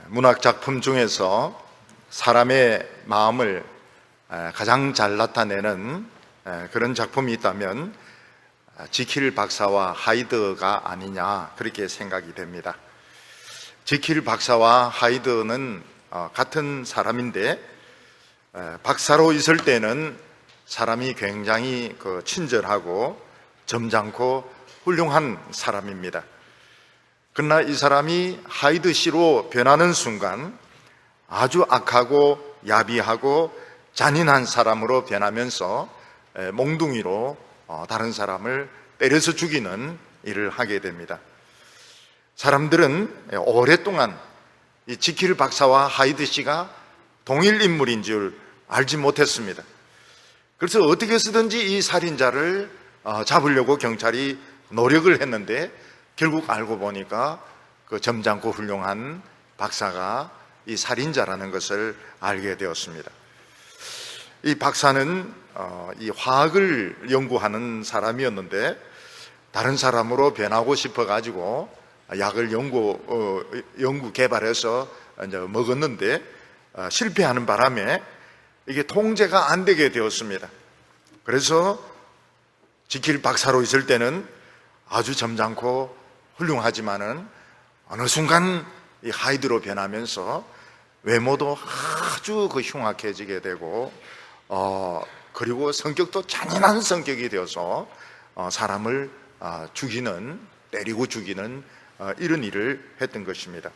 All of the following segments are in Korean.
문학 작품 중에서 사람의 마음을 가장 잘 나타내는 그런 작품이 있다면 지킬 박사와 하이드가 아니냐, 그렇게 생각이 됩니다. 지킬 박사와 하이드는 같은 사람인데, 박사로 있을 때는 사람이 굉장히 친절하고 점잖고 훌륭한 사람입니다. 그러나 이 사람이 하이드 씨로 변하는 순간 아주 악하고 야비하고 잔인한 사람으로 변하면서 몽둥이로 다른 사람을 때려서 죽이는 일을 하게 됩니다. 사람들은 오랫동안 이 지킬 박사와 하이드 씨가 동일 인물인 줄 알지 못했습니다. 그래서 어떻게 해서든지 이 살인자를 잡으려고 경찰이 노력을 했는데, 결국 알고 보니까 그 점잖고 훌륭한 박사가 이 살인자라는 것을 알게 되었습니다. 이 박사는 이 화학을 연구하는 사람이었는데, 다른 사람으로 변하고 싶어 가지고 약을 연구 개발해서 이제 먹었는데 실패하는 바람에 이게 통제가 안 되게 되었습니다. 그래서 지킬 박사로 있을 때는 아주 점잖고 훌륭하지만은 어느 순간 이 하이드로 변하면서 외모도 아주 흉악해지게 되고, 그리고 성격도 잔인한 성격이 되어서 사람을 때리고 죽이는 이런 일을 했던 것입니다.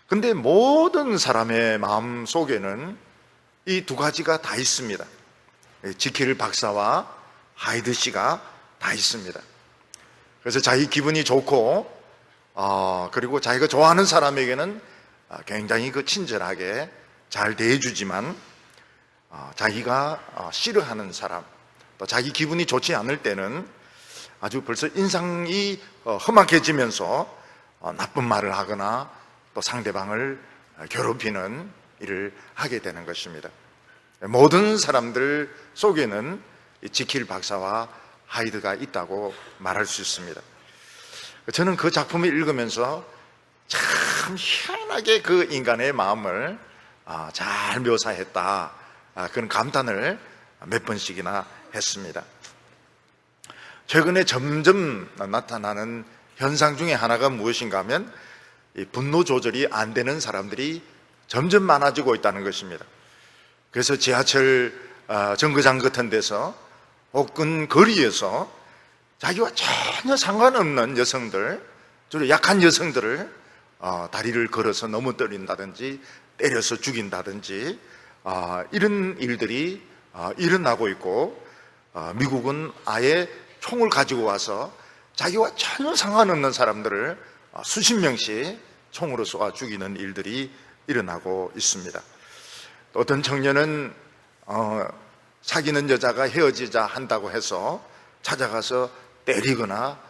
근데 모든 사람의 마음 속에는 이 두 가지가 다 있습니다. 지킬 박사와 하이드 씨가 다 있습니다. 그래서 자기 기분이 좋고, 그리고 자기가 좋아하는 사람에게는 굉장히 친절하게 잘 대해주지만, 자기가 싫어하는 사람, 또 자기 기분이 좋지 않을 때는 아주 벌써 인상이 험악해지면서 나쁜 말을 하거나 또 상대방을 괴롭히는 일을 하게 되는 것입니다. 모든 사람들 속에는 지킬 박사와 하이드가 있다고 말할 수 있습니다. 저는 그 작품을 읽으면서 참 희한하게 그 인간의 마음을 잘 묘사했다, 그런 감탄을 몇 번씩이나 했습니다. 최근에 점점 나타나는 현상 중에 하나가 무엇인가 하면, 이 분노 조절이 안 되는 사람들이 점점 많아지고 있다는 것입니다. 그래서 지하철 정거장 같은 데서 혹은 거리에서 자기와 전혀 상관없는 여성들, 주로 약한 여성들을 다리를 걸어서 넘어뜨린다든지 때려서 죽인다든지 이런 일들이 일어나고 있고, 미국은 아예 총을 가지고 와서 자기와 전혀 상관없는 사람들을 수십 명씩 총으로 쏘아 죽이는 일들이 일어나고 있습니다. 어떤 청년은 사귀는 여자가 헤어지자 한다고 해서 찾아가서 때리거나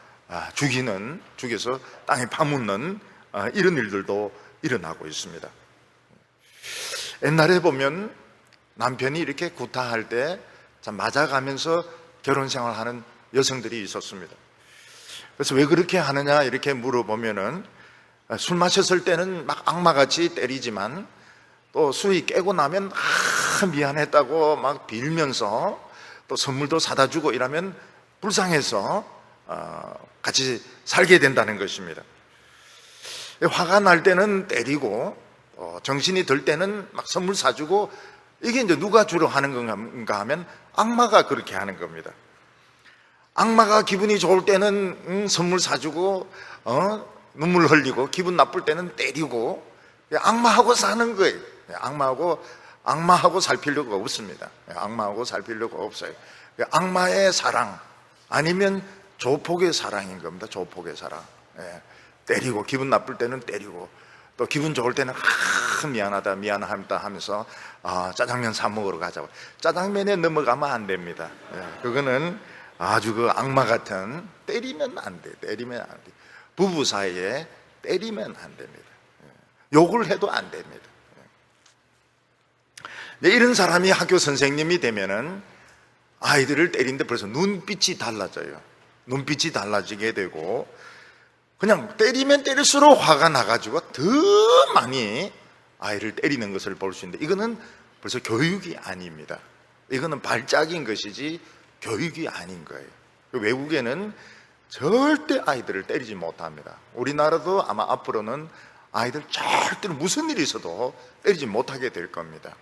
죽여서 땅에 파묻는 이런 일들도 일어나고 있습니다. 옛날에 보면 남편이 이렇게 구타할 때 맞아가면서 결혼 생활하는 여성들이 있었습니다. 그래서 왜 그렇게 하느냐 이렇게 물어보면은, 술 마셨을 때는 막 악마같이 때리지만 또 술이 깨고 나면 미안했다고 막 빌면서 또 선물도 사다 주고 이러면 불쌍해서 같이 살게 된다는 것입니다. 화가 날 때는 때리고, 정신이 들 때는 막 선물 사주고, 이게 이제 누가 주로 하는 건가 하면 악마가 그렇게 하는 겁니다. 악마가 기분이 좋을 때는 선물 사주고 눈물 흘리고, 기분 나쁠 때는 때리고, 악마하고 사는 거예요. 악마하고 살 필요가 없습니다. 악마하고 살 필요가 없어요. 악마의 사랑 아니면 조폭의 사랑인 겁니다. 조폭의 사랑. 때리고, 기분 나쁠 때는 때리고, 또 기분 좋을 때는 미안하다 하면서 짜장면 사 먹으러 가자고. 짜장면에 넘어가면 안 됩니다. 그거는 아주 악마 같은, 때리면 안 돼. 부부 사이에 때리면 안 됩니다. 욕을 해도 안 됩니다. 이런 사람이 학교 선생님이 되면은 아이들을 때리는데 벌써 눈빛이 달라져요. 눈빛이 달라지게 되고, 그냥 때리면 때릴수록 화가 나가지고 더 많이 아이를 때리는 것을 볼 수 있는데, 이거는 벌써 교육이 아닙니다. 이거는 발작인 것이지 교육이 아닌 거예요. 외국에는 절대 아이들을 때리지 못합니다. 우리나라도 아마 앞으로는 아이들 절대로 무슨 일이 있어도 때리지 못하게 될 겁니다.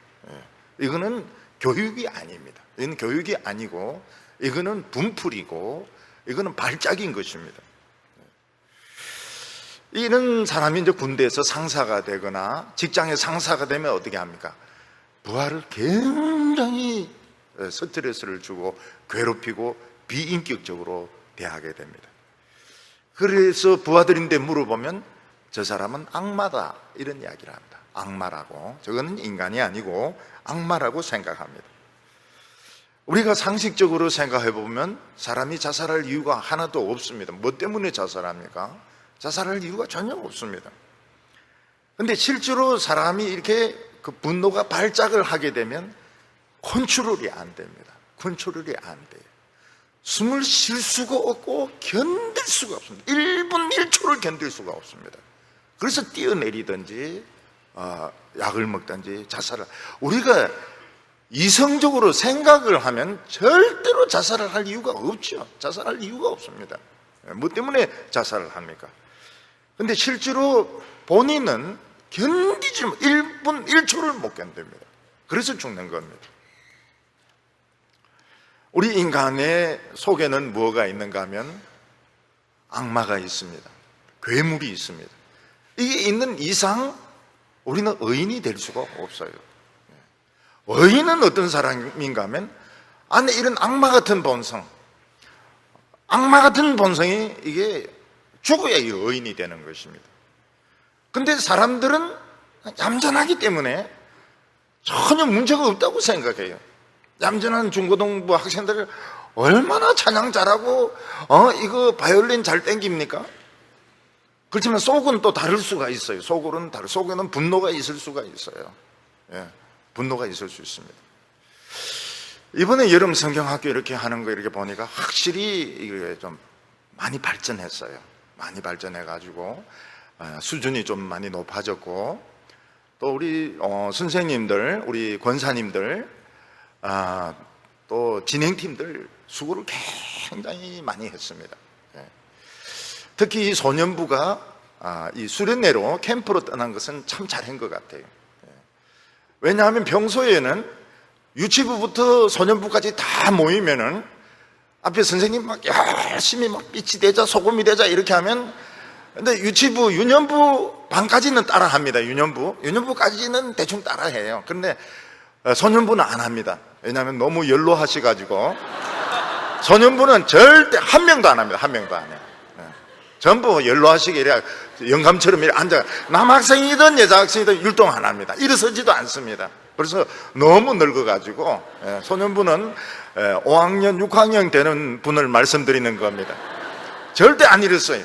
이거는 교육이 아닙니다. 이건 교육이 아니고, 이거는 분풀이고, 이거는 발작인 것입니다. 이런 사람이 이제 군대에서 상사가 되거나 직장의 상사가 되면 어떻게 합니까? 부하를 굉장히 스트레스를 주고 괴롭히고 비인격적으로 대하게 됩니다. 그래서 부하들인데 물어보면 저 사람은 악마다, 이런 이야기를 합니다. 악마라고. 저거는 인간이 아니고 악마라고 생각합니다. 우리가 상식적으로 생각해 보면 사람이 자살할 이유가 하나도 없습니다. 뭐 때문에 자살합니까? 자살할 이유가 전혀 없습니다. 근데 실제로 사람이 이렇게 그 분노가 발작을 하게 되면 컨트롤이 안 됩니다. 컨트롤이 안 돼요. 숨을 쉴 수가 없고 견딜 수가 없습니다. 1분 1초를 견딜 수가 없습니다. 그래서 뛰어내리든지 약을 먹든지 자살을. 우리가 이성적으로 생각을 하면 절대로 자살을 할 이유가 없죠. 자살할 이유가 없습니다. 뭐 때문에 자살을 합니까? 근데 실제로 본인은 견디지 못, 1분 1초를 못 견딥니다. 그래서 죽는 겁니다. 우리 인간의 속에는 뭐가 있는가 하면 악마가 있습니다. 괴물이 있습니다. 이게 있는 이상 우리는 의인이 될 수가 없어요. 의인은 어떤 사람인가 하면 안에 이런 악마 같은 본성, 악마 같은 본성이 이게 죽어야 의인이 되는 것입니다. 근데 사람들은 얌전하기 때문에 전혀 문제가 없다고 생각해요. 얌전한 중고등부 학생들을 얼마나 찬양 잘하고 이거 바이올린 잘 땡깁니까? 그렇지만 속은 또 다를 수가 있어요. 속에는 분노가 있을 수가 있어요. 예, 분노가 있을 수 있습니다. 이번에 여름 성경학교 이렇게 하는 거 이렇게 보니까 확실히 이게 좀 많이 발전했어요. 많이 발전해가지고 수준이 좀 많이 높아졌고, 또 우리 선생님들, 우리 권사님들, 또 진행팀들 수고를 굉장히 많이 했습니다. 특히 이 소년부가 이 수련회로 캠프로 떠난 것은 참 잘한 것 같아요. 왜냐하면 평소에는 유치부부터 소년부까지 다 모이면은 앞에 선생님 막 열심히 막 빛이 되자 소금이 되자 이렇게 하면, 근데 유치부, 유년부 반까지는 따라 합니다. 유년부까지는 대충 따라 해요. 그런데 소년부는 안 합니다. 왜냐하면 너무 연로하셔가지고 소년부는 절대 한 명도 안 합니다. 한 명도 안 해요. 전부 연로하시게 이래 영감처럼 이렇게 앉아, 남학생이든 여자학생이든 율동 안 합니다. 일어서지도 않습니다. 그래서 너무 늙어가지고 소년부는 5학년, 6학년 되는 분을 말씀드리는 겁니다. 절대 안 일어서요.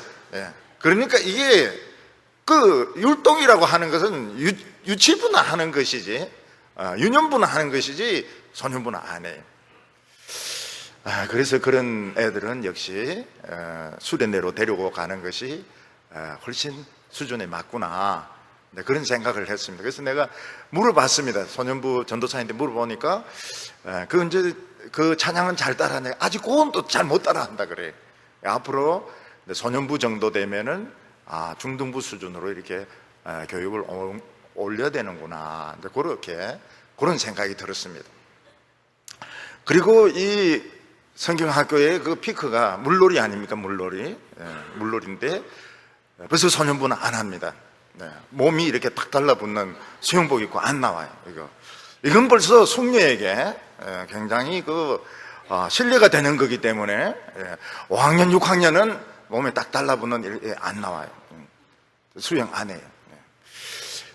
그러니까 이게 그 율동이라고 하는 것은 유치부나 하는 것이지 유년부나 하는 것이지 소년부는 안 해요. 그래서 그런 애들은 역시 수련회로 데리고 가는 것이 훨씬 수준에 맞구나, 그런 생각을 했습니다. 그래서 내가 물어봤습니다. 소년부 전도사님한테 물어보니까 그 찬양은 잘 따라하네. 아직 그건 또 잘 못 따라한다 그래요. 앞으로 소년부 정도 되면은 중등부 수준으로 이렇게 교육을 올려야 되는구나, 그런 생각이 들었습니다. 그리고 이 성경학교의 그 피크가 물놀이 아닙니까? 물놀이인데 벌써 소년부는 안 합니다. 몸이 이렇게 딱 달라붙는 수영복 입고 안 나와요. 이건 벌써 숙녀에게 굉장히 신뢰가 되는 거기 때문에 5학년, 6학년은 몸에 딱 달라붙는 안 나와요. 수영 안 해요.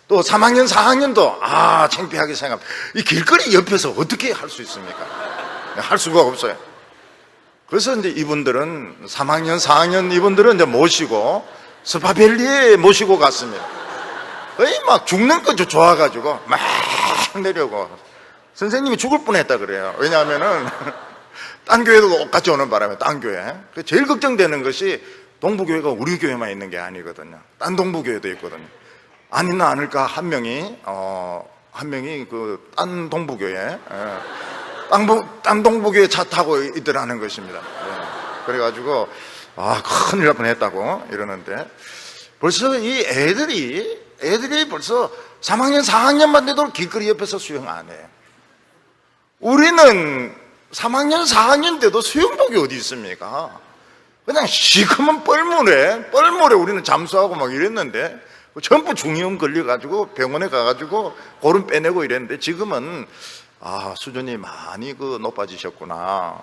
또 3학년, 4학년도 창피하게 생각합니다. 이 길거리 옆에서 어떻게 할 수 있습니까? 할 수가 없어요. 그래서 이제 이분들은 3학년, 4학년 이분들은 이제 모시고 스파밸리에 모시고 갔습니다. 거의 막 죽는 거 좋아가지고 막 내려고. 선생님이 죽을 뻔했다 그래요. 왜냐하면은 딴 교회도 똑같이 오는 바람에 딴 교회. 제일 걱정되는 것이 동부교회가 우리 교회만 있는 게 아니거든요. 딴 동부교회도 있거든요. 아니나 아닐까 한 명이 그 딴 동부교회, 딴 동부교회 차 타고 있더라는 것입니다. 그래가지고 큰일 날 뻔했다고 이러는데, 벌써 이 애들이 벌써 3학년 4학년만 돼도 길거리 옆에서 수영 안 해요. 우리는 3학년 4학년 돼도 수영복이 어디 있습니까? 그냥 시커먼 뻘물에 우리는 잠수하고 막 이랬는데, 전부 중이염 걸려가지고 병원에 가가지고 고름 빼내고 이랬는데, 지금은 수준이 많이 높아지셨구나.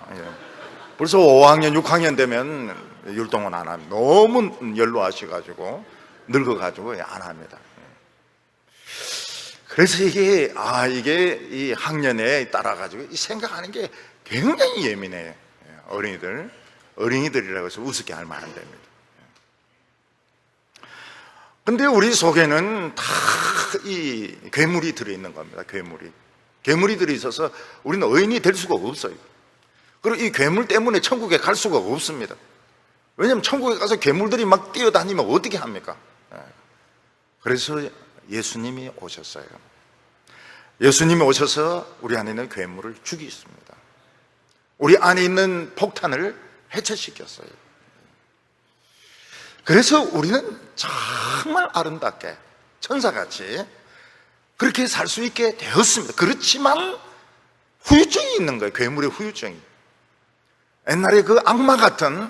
벌써 5학년 6학년 되면 율동은 안 합니다. 너무 연로하셔가지고 늙어가지고 안 합니다. 그래서 이게 이 학년에 따라가지고 생각하는 게 굉장히 예민해요. 어린이들이라고 해서 우습게 하면 안 됩니다. 근데 우리 속에는 다 이 괴물이 들어있는 겁니다. 괴물이 들어있어서 우리는 의인이 될 수가 없어요. 그리고 이 괴물 때문에 천국에 갈 수가 없습니다. 왜냐하면 천국에 가서 괴물들이 막 뛰어다니면 어떻게 합니까? 그래서 예수님이 오셨어요. 예수님이 오셔서 우리 안에 있는 괴물을 죽이십니다. 우리 안에 있는 폭탄을 해체시켰어요. 그래서 우리는 정말 아름답게 천사같이 그렇게 살 수 있게 되었습니다. 그렇지만 후유증이 있는 거예요. 괴물의 후유증이. 옛날에 그 악마 같은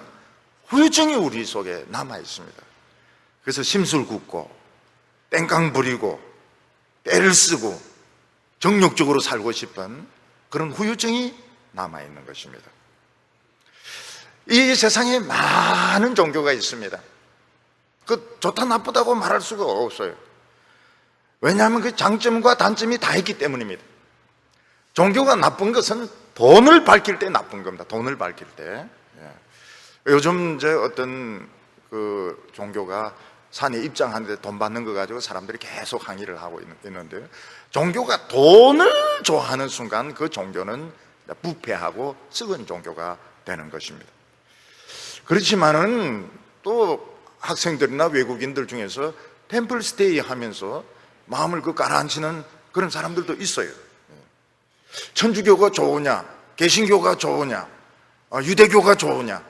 후유증이 우리 속에 남아 있습니다. 그래서 심술 굽고 땡깡 부리고 때를 쓰고 정욕적으로 살고 싶은 그런 후유증이 남아 있는 것입니다. 이 세상에 많은 종교가 있습니다. 그 좋다 나쁘다고 말할 수가 없어요. 왜냐하면 그 장점과 단점이 다 있기 때문입니다. 종교가 나쁜 것은 돈을 밝힐 때 나쁜 겁니다. 돈을 밝힐 때. 요즘 이제 어떤 그 종교가 산에 입장하는데 돈 받는 거 가지고 사람들이 계속 항의를 하고 있는데요. 종교가 돈을 좋아하는 순간 그 종교는 부패하고 썩은 종교가 되는 것입니다. 그렇지만은 또 학생들이나 외국인들 중에서 템플 스테이 하면서 마음을 가라앉히는 그런 사람들도 있어요. 천주교가 좋으냐, 개신교가 좋으냐, 유대교가 좋으냐.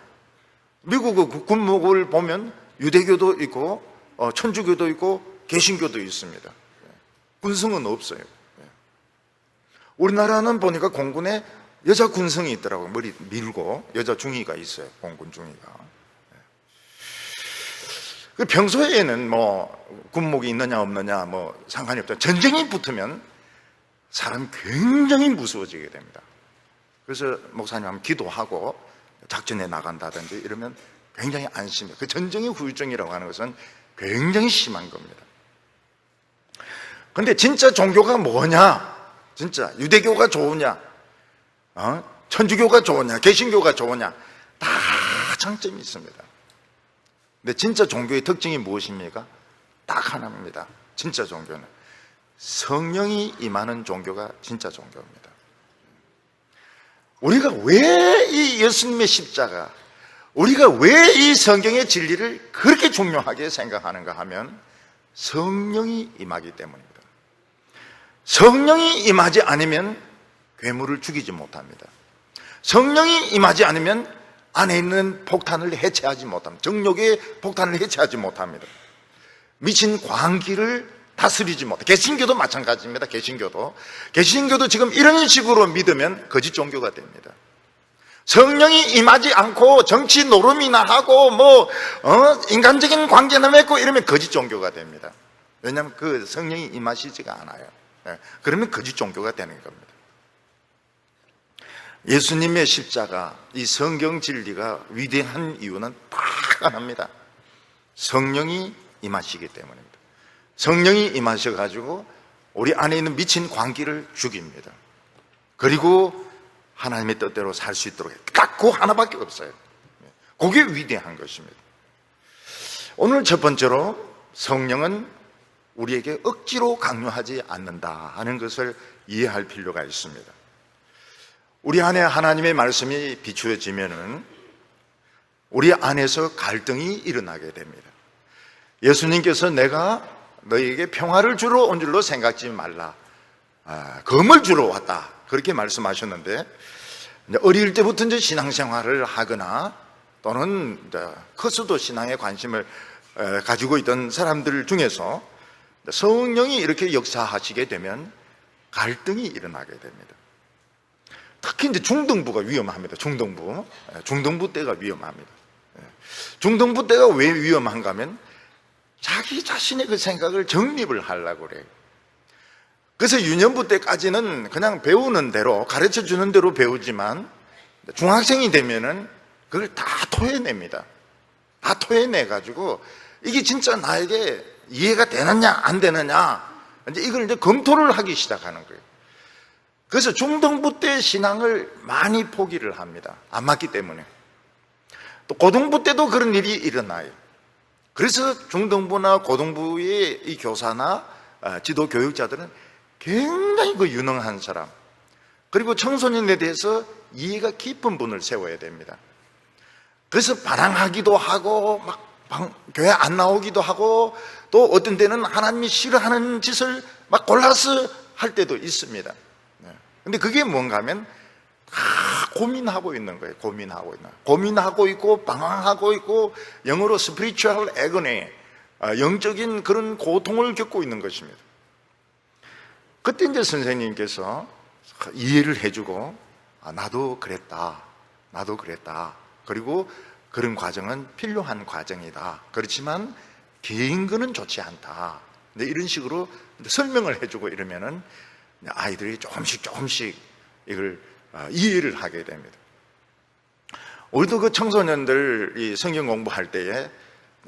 미국 군목을 보면 유대교도 있고 천주교도 있고 개신교도 있습니다. 군성은 없어요. 우리나라는 보니까 공군에 여자 군성이 있더라고요. 머리 밀고 여자 중위가 있어요. 공군 중위가. 평소에는 군목이 있느냐 없느냐 상관이 없다. 전쟁이 붙으면 사람 굉장히 무서워지게 됩니다. 그래서 목사님 하면 기도하고 작전에 나간다든지 이러면 굉장히 안심해요. 그 전쟁의 후유증이라고 하는 것은 굉장히 심한 겁니다. 근데 진짜 종교가 뭐냐? 진짜 유대교가 좋으냐? 천주교가 좋으냐? 개신교가 좋으냐? 다 장점이 있습니다. 근데 진짜 종교의 특징이 무엇입니까? 딱 하나입니다. 진짜 종교는 성령이 임하는 종교가 진짜 종교입니다. 우리가 왜 이 예수님의 십자가, 우리가 왜 이 성경의 진리를 그렇게 중요하게 생각하는가 하면 성령이 임하기 때문입니다. 성령이 임하지 않으면 괴물을 죽이지 못합니다. 성령이 임하지 않으면 안에 있는 폭탄을 해체하지 못합니다. 정욕의 폭탄을 해체하지 못합니다. 미친 광기를 다스리지 못합니다. 개신교도 마찬가지입니다. 개신교도 지금 이런 식으로 믿으면 거짓 종교가 됩니다. 성령이 임하지 않고 정치 노름이나 하고 인간적인 관계나 맺고 이러면 거짓 종교가 됩니다. 왜냐하면 그 성령이 임하시지가 않아요. 그러면 거짓 종교가 되는 겁니다. 예수님의 십자가, 이 성경 진리가 위대한 이유는 딱 하나입니다. 성령이 임하시기 때문입니다. 성령이 임하셔가지고 우리 안에 있는 미친 광기를 죽입니다. 그리고 하나님의 뜻대로 살 수 있도록 딱 그 하나밖에 없어요. 그게 위대한 것입니다. 오늘 첫 번째로 성령은 우리에게 억지로 강요하지 않는다 하는 것을 이해할 필요가 있습니다. 우리 안에 하나님의 말씀이 비추어지면은 우리 안에서 갈등이 일어나게 됩니다. 예수님께서 내가 너희에게 평화를 주러 온 줄로 생각지 말라, 검을 주러 왔다, 그렇게 말씀하셨는데, 어릴 때부터 이제 신앙생활을 하거나 또는 커서도 신앙에 관심을 가지고 있던 사람들 중에서 성령이 이렇게 역사하시게 되면 갈등이 일어나게 됩니다. 특히 이제 중등부가 위험합니다. 중등부 때가 위험합니다. 중등부 때가 왜 위험한가 하면 자기 자신의 그 생각을 정립을 하려고 그래요. 그래서 유년부 때까지는 그냥 배우는 대로, 가르쳐 주는 대로 배우지만 중학생이 되면은 그걸 다 토해냅니다. 다 토해내가지고 이게 진짜 나에게 이해가 되느냐 안 되느냐, 이제 이걸 이제 검토를 하기 시작하는 거예요. 그래서 중등부 때 신앙을 많이 포기를 합니다. 안 맞기 때문에. 또 고등부 때도 그런 일이 일어나요. 그래서 중등부나 고등부의 이 교사나 지도 교육자들은 굉장히 그 유능한 사람, 그리고 청소년에 대해서 이해가 깊은 분을 세워야 됩니다. 그래서 반항하기도 하고 막 교회 안 나오기도 하고, 또 어떤 때는 하나님이 싫어하는 짓을 막 골라서 할 때도 있습니다. 근데 그게 뭔가 하면 다 고민하고 있는 거예요. 고민하고 있고 방황하고 있고, 영어로 spiritual agony, 영적인 그런 고통을 겪고 있는 것입니다. 그때 이제 선생님께서 이해를 해주고, 나도 그랬다. 그리고 그런 과정은 필요한 과정이다. 그렇지만 긴 거는 좋지 않다. 이런 식으로 설명을 해주고 이러면은 아이들이 조금씩 이걸 이해를 하게 됩니다. 우리도 그 청소년들 이 성경 공부할 때에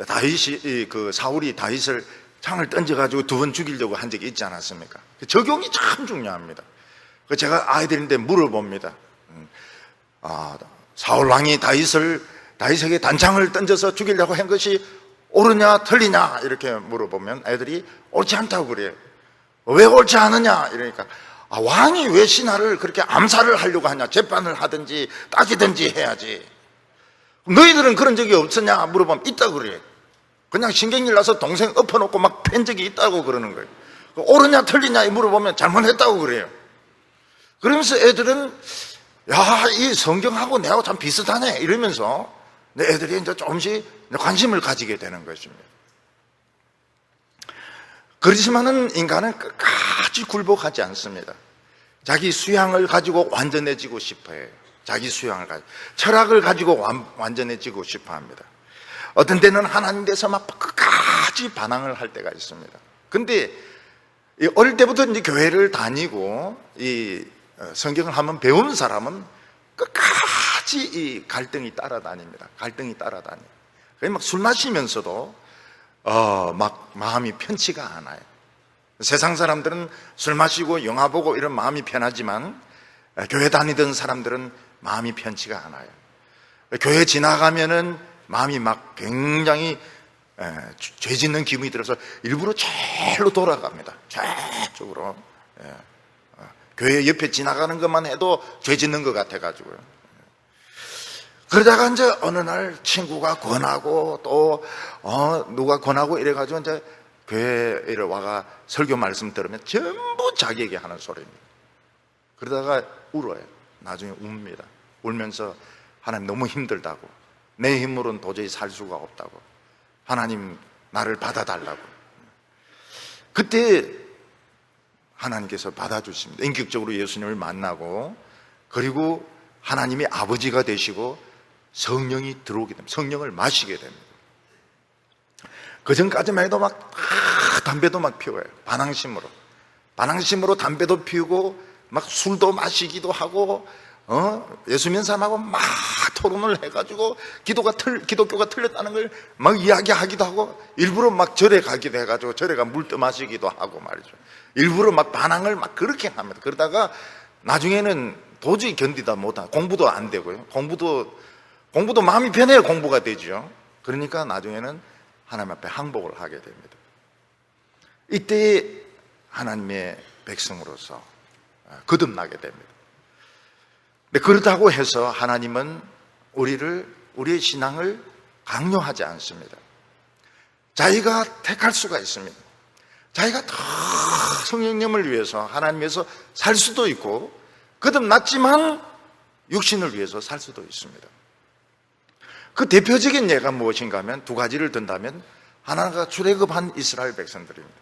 다윗이, 그 사울이 다윗을 창을 던져가지고 2번 죽이려고 한 적이 있지 않았습니까? 적용이 참 중요합니다. 제가 아이들인데 물어봅니다. 사울 왕이 다윗에게 단창을 던져서 죽이려고 한 것이 옳으냐 틀리냐 이렇게 물어보면 애들이 옳지 않다고 그래요. 왜 옳지 않느냐 이러니까, 왕이 왜 신하를 그렇게 암살을 하려고 하냐, 재판을 하든지 따지든지 해야지. 너희들은 그런 적이 없었냐 물어보면 있다고 그래요. 그냥 신경질 나서 동생 엎어놓고 막 팬 적이 있다고 그러는 거예요. 옳으냐 틀리냐 물어보면 잘못했다고 그래요. 그러면서 애들은 이 성경하고 내하고 참 비슷하네 이러면서 애들이 이제 조금씩 관심을 가지게 되는 것입니다. 그렇지만은 인간은 끝까지 굴복하지 않습니다. 자기 수양을 가지고 완전해지고 싶어해요. 자기 수양을 가지고, 철학을 가지고 완전해지고 싶어 합니다. 어떤 때는 하나님 대해서 막 끝까지 반항을 할 때가 있습니다. 근데 어릴 때부터 이제 교회를 다니고 이 성경을 한번 배우는 사람은 끝까지 이 갈등이 따라다닙니다. 그래서 막 술 마시면서도 막 마음이 편치가 않아요. 세상 사람들은 술 마시고 영화 보고 이런 마음이 편하지만 교회 다니던 사람들은 마음이 편치가 않아요. 교회 지나가면은 마음이 막 굉장히 죄 짓는 기분이 들어서 일부러 절로 돌아갑니다. 저쪽으로. 교회 옆에 지나가는 것만 해도 죄 짓는 것 같아가지고요. 그러다가 이제 어느 날 친구가 권하고 또 누가 권하고 이래가지고 이제 교회에 와가 설교 말씀 들으면 전부 자기에게 하는 소리입니다. 그러다가 울어요. 나중에 웁니다. 울면서 하나님 너무 힘들다고, 내 힘으로는 도저히 살 수가 없다고, 하나님 나를 받아달라고. 그때 하나님께서 받아주십니다. 인격적으로 예수님을 만나고, 그리고 하나님이 아버지가 되시고 성령이 들어오게 됩니다. 성령을 마시게 됩니다. 그 전까지만 해도 막 담배도 막 피워요. 반항심으로 담배도 피우고 막 술도 마시기도 하고, 예수 믿는 사람하고 막 토론을 해가지고 기독교가 틀렸다는 걸 막 이야기하기도 하고, 일부러 막 절에 가기도 해가지고 절에 가 물 떠마시기도 하고 말이죠. 일부러 막 반항을 막 그렇게 합니다. 그러다가 나중에는 도저히 견디다 못하, 공부도 안 되고요. 공부도 마음이 편해야 공부가 되죠. 그러니까 나중에는 하나님 앞에 항복을 하게 됩니다. 이때 하나님의 백성으로서 거듭나게 됩니다. 근데 그렇다고 해서 하나님은 우리를 우리의 신앙을 강요하지 않습니다. 자기가 택할 수가 있습니다. 자기가 더 성령님을 위해서, 하나님 위해서 살 수도 있고, 거듭났지만 육신을 위해서 살 수도 있습니다. 그 대표적인 예가 무엇인가 하면 두 가지를 든다면, 하나가 출애굽한 이스라엘 백성들입니다.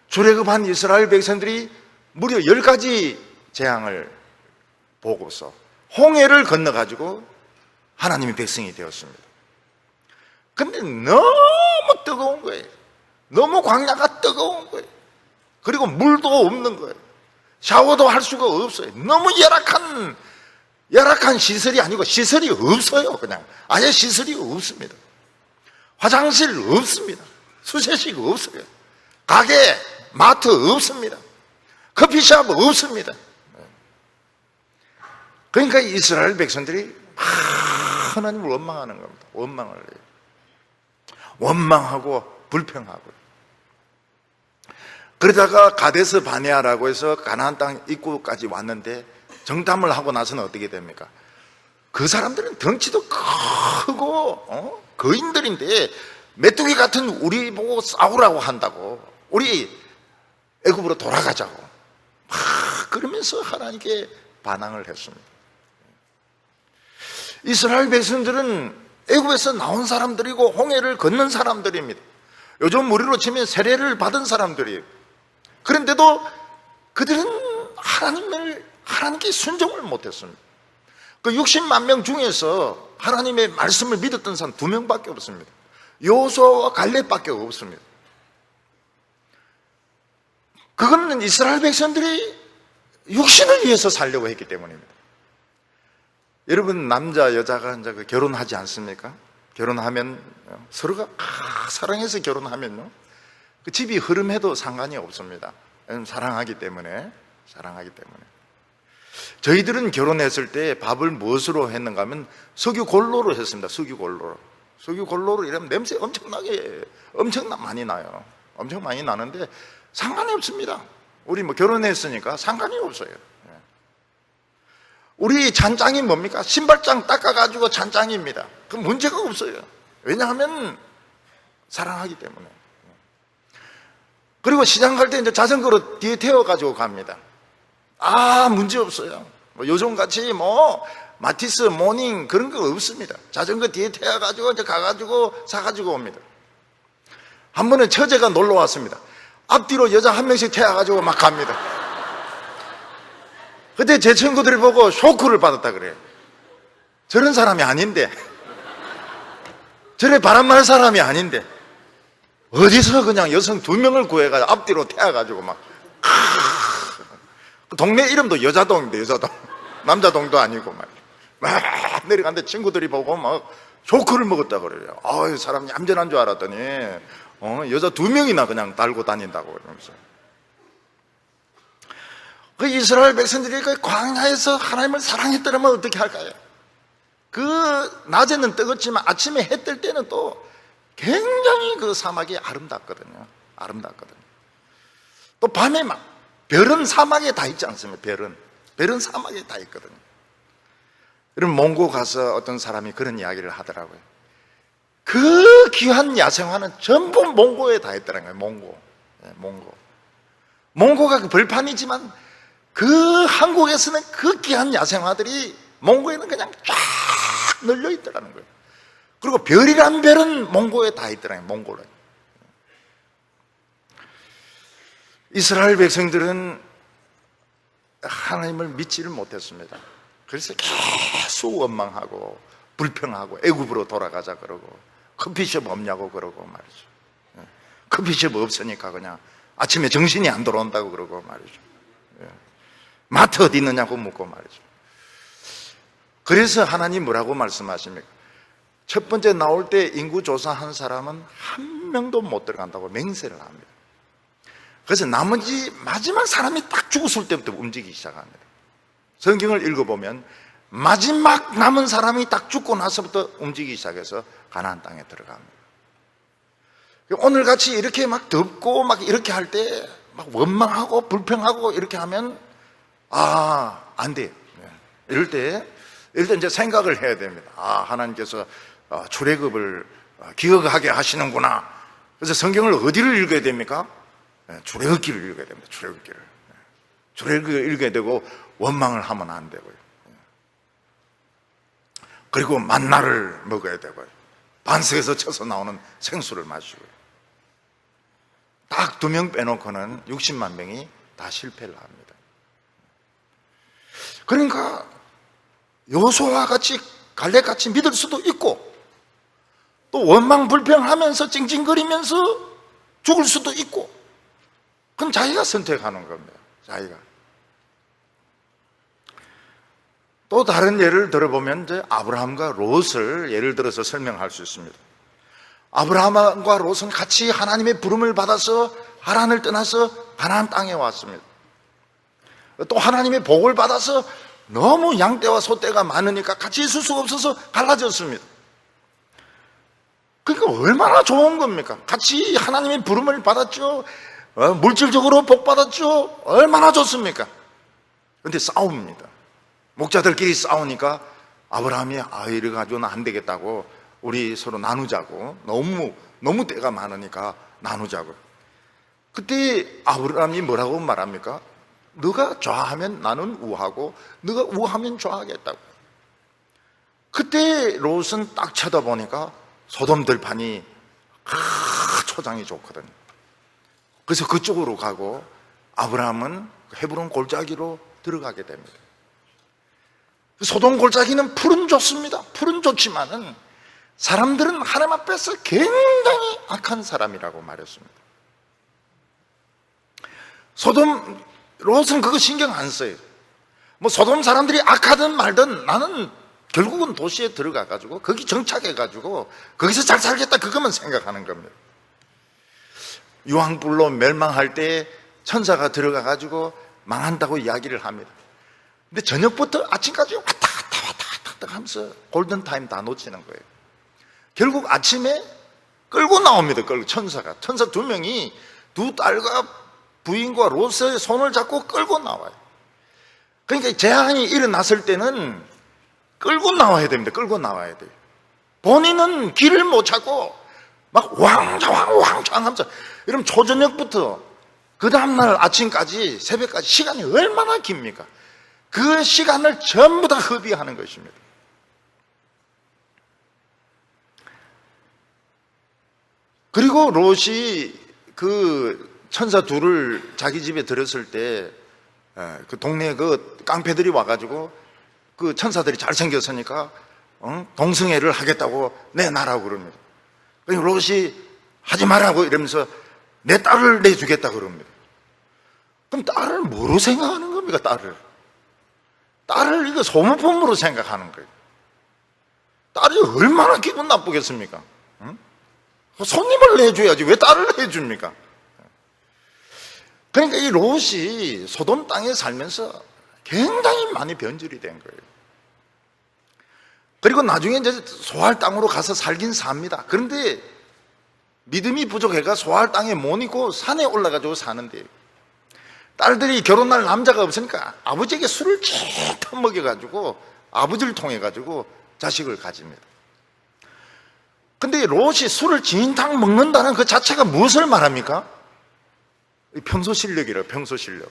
출애굽한 이스라엘 백성들이 무려 10가지 재앙을 보고서 홍해를 건너가지고 하나님의 백성이 되었습니다. 근데 너무 뜨거운 거예요. 너무 광야가 뜨거운 거예요. 그리고 물도 없는 거예요. 샤워도 할 수가 없어요. 너무 열악한 시설이 아니고 시설이 없어요. 그냥 아예 시설이 없습니다. 화장실 없습니다. 수세식 없어요. 가게, 마트 없습니다. 커피숍 없습니다. 그러니까 이스라엘 백성들이 하나님을 원망하는 겁니다. 원망을 해요. 원망하고 불평하고. 그러다가 가데스 바네아라고 해서 가나안 땅 입구까지 왔는데 정탐을 하고 나서는 어떻게 됩니까? 그 사람들은 덩치도 크고 거인들인데 메뚜기 같은 우리 보고 싸우라고 한다고, 우리 애굽으로 돌아가자고 그러면서 하나님께 반항을 했습니다. 이스라엘 백성들은 애굽에서 나온 사람들이고 홍해를 건넌 사람들입니다. 요즘 우리로 치면 세례를 받은 사람들이에요. 그런데도 그들은 하나님께 순종을 못했습니다. 그 60만 명 중에서 하나님의 말씀을 믿었던 사람 2명밖에 없습니다. 여호수아와 갈렙밖에 없습니다. 그거는 이스라엘 백성들이 육신을 위해서 살려고 했기 때문입니다. 여러분, 남자 여자가 이제 결혼하지 않습니까? 결혼하면 서로가 사랑해서 결혼하면요, 그 집이 흐름해도 상관이 없습니다. 사랑하기 때문에. 저희들은 결혼했을 때 밥을 무엇으로 했는가 하면 석유골로로 했습니다. 석유골로로 이러면 냄새 엄청나게 많이 나요. 엄청 많이 나는데 상관이 없습니다. 우리 결혼했으니까 상관이 없어요. 우리 잔장이 뭡니까? 신발장 닦아가지고 잔장입니다. 그 문제가 없어요. 왜냐하면 사랑하기 때문에. 그리고 시장 갈 때 이제 자전거로 뒤에 태워가지고 갑니다. 문제 없어요. 요즘같이 마티스, 모닝 그런 거 없습니다. 자전거 뒤에 태워가지고 이제 가가지고 사가지고 옵니다. 한 번은 처제가 놀러 왔습니다. 앞뒤로 여자 한 명씩 태워가지고 막 갑니다. 그때 제 친구들이 보고 쇼크를 받았다 그래요. 저런 사람이 아닌데, 저래 바람말 사람이 아닌데 어디서 그냥 여성 2명을 구해가지고 앞뒤로 태워가지고 막 동네 이름도 여자동인데, 여자동. 남자동도 아니고 막 내려갔는데 친구들이 보고 막 쇼크를 먹었다 그래요. 사람이 얌전한 줄 알았더니 여자 2명이나 그냥 달고 다닌다고 그러면서. 그 이스라엘 백성들이 그 광야에서 하나님을 사랑했더라면 어떻게 할까요? 그 낮에는 뜨겁지만 아침에 해 뜰 때는 또 굉장히 그 사막이 아름답거든요. 또 밤에 막 별은 사막에 다 있지 않습니까? 별은 사막에 다 있거든요. 여러분, 몽고 가서 어떤 사람이 그런 이야기를 하더라고요. 그 귀한 야생화는 전부 몽고에 다 있더라고요. 몽고가 그 벌판이지만 그 한국에서는 그 귀한 야생화들이 몽고에는 그냥 쫙 널려 있더라는 거예요. 그리고 별이란 별은 몽고에 다 있더라고요. 몽고는. 이스라엘 백성들은 하나님을 믿지를 못했습니다. 그래서 계속 원망하고 불평하고 애굽으로 돌아가자 그러고 커피숍 없냐고 그러고 말이죠. 커피숍 없으니까 그냥 아침에 정신이 안 돌아온다고 그러고 말이죠. 마트 어디 있느냐고 묻고 말이죠. 그래서 하나님 뭐라고 말씀하십니까? 첫 번째 나올 때 인구 조사한 사람은 한 명도 못 들어간다고 맹세를 합니다. 그래서 나머지 마지막 사람이 딱 죽었을 때부터 움직이기 시작합니다. 성경을 읽어보면 마지막 남은 사람이 딱 죽고 나서부터 움직이기 시작해서 가나안 땅에 들어갑니다. 오늘 같이 이렇게 막 덥고 막 이렇게 할 때 막 원망하고 불평하고 이렇게 하면 안 돼요. 이럴 때 일단 이제 생각을 해야 됩니다. 하나님께서 출애굽을 기억하게 하시는구나. 그래서 성경을 어디를 읽어야 됩니까? 출애굽기를 읽어야 됩니다. 출애굽기를. 출애굽기를 읽어야 되고 원망을 하면 안 되고요. 그리고 만나를 먹어야 되고요. 반석에서 쳐서 나오는 생수를 마시고요. 딱 2명 빼놓고는 60만 명이 다 실패를 합니다. 그러니까 여호수아와 같이 갈렙같이 믿을 수도 있고, 또 원망불평하면서 찡찡거리면서 죽을 수도 있고, 그건 자기가 선택하는 겁니다. 자기가. 또 다른 예를 들어보면 이제 아브라함과 롯을 예를 들어서 설명할 수 있습니다. 아브라함과 롯은 같이 하나님의 부름을 받아서 하란을 떠나서 가나안 땅에 왔습니다. 또 하나님의 복을 받아서 너무 양떼와 소떼가 많으니까 같이 있을 수가 없어서 갈라졌습니다. 그러니까 얼마나 좋은 겁니까? 같이 하나님의 부름을 받았죠. 물질적으로 복 받았죠. 얼마나 좋습니까? 그런데 싸웁니다. 목자들끼리 싸우니까 아브라함이 이래 가지고는 안 되겠다고, 우리 서로 나누자고, 너무 때가 많으니까 나누자고. 그때 아브라함이 뭐라고 말합니까? 너가 좌하면 나는 우하고 너가 우하면 좌하겠다고. 그때 롯은 딱 쳐다보니까 소돔 들판이 초장이 좋거든요. 그래서 그쪽으로 가고 아브라함은 헤브론 골짜기로 들어가게 됩니다. 소돔 골짜기는 풀은 좋습니다. 풀은 좋지만은 사람들은 하나님 앞에서 굉장히 악한 사람이라고 말했습니다. 롯은 그거 신경 안 써요. 뭐 소돔 사람들이 악하든 말든 나는 결국은 도시에 들어가가지고 거기 정착해가지고 거기서 잘 살겠다, 그것만 생각하는 겁니다. 유황불로 멸망할 때 천사가 들어가가지고 망한다고 이야기를 합니다. 근데 저녁부터 아침까지 왔다 갔다 하면서 골든타임 다 놓치는 거예요. 결국 아침에 끌고 나옵니다. 천사 2명이 두 딸과 부인과 롯의 손을 잡고 끌고 나와요. 그러니까 재앙이 일어났을 때는 끌고 나와야 됩니다. 끌고 나와야 돼요. 본인은 길을 못 찾고 막 왕창 하면서, 이러면 초저녁부터 그 다음날 아침까지, 새벽까지 시간이 얼마나 깁니까? 그 시간을 전부 다 허비하는 것입니다. 그리고 롯이 그 천사 둘을 자기 집에 들였을 때 그 동네에 그 깡패들이 와가지고 그 천사들이 잘생겼으니까 동성애를 하겠다고 내놔라고 그럽니다. 그러니까 롯이 하지 말라고 이러면서 내 딸을 내주겠다 그럽니다. 그럼 딸을 뭐로 생각하는 겁니까? 딸을 이거 소모품으로 생각하는 거예요. 딸이 얼마나 기분 나쁘겠습니까? 손님을 내줘야지 왜 딸을 내줍니까? 그러니까 이 롯이 소돔 땅에 살면서 굉장히 많이 변질이 된 거예요. 그리고 나중에 이제 소할 땅으로 가서 살긴 삽니다. 그런데 믿음이 부족해가 소할 땅에 못 있고 산에 올라가지고 사는데, 딸들이 결혼할 남자가 없으니까 아버지에게 술을 쫙 먹여가지고 아버지를 통해가지고 자식을 가집니다. 근데 롯이 술을 진탕 먹는다는 그 자체가 무엇을 말합니까? 평소 실력이래요. 평소 실력.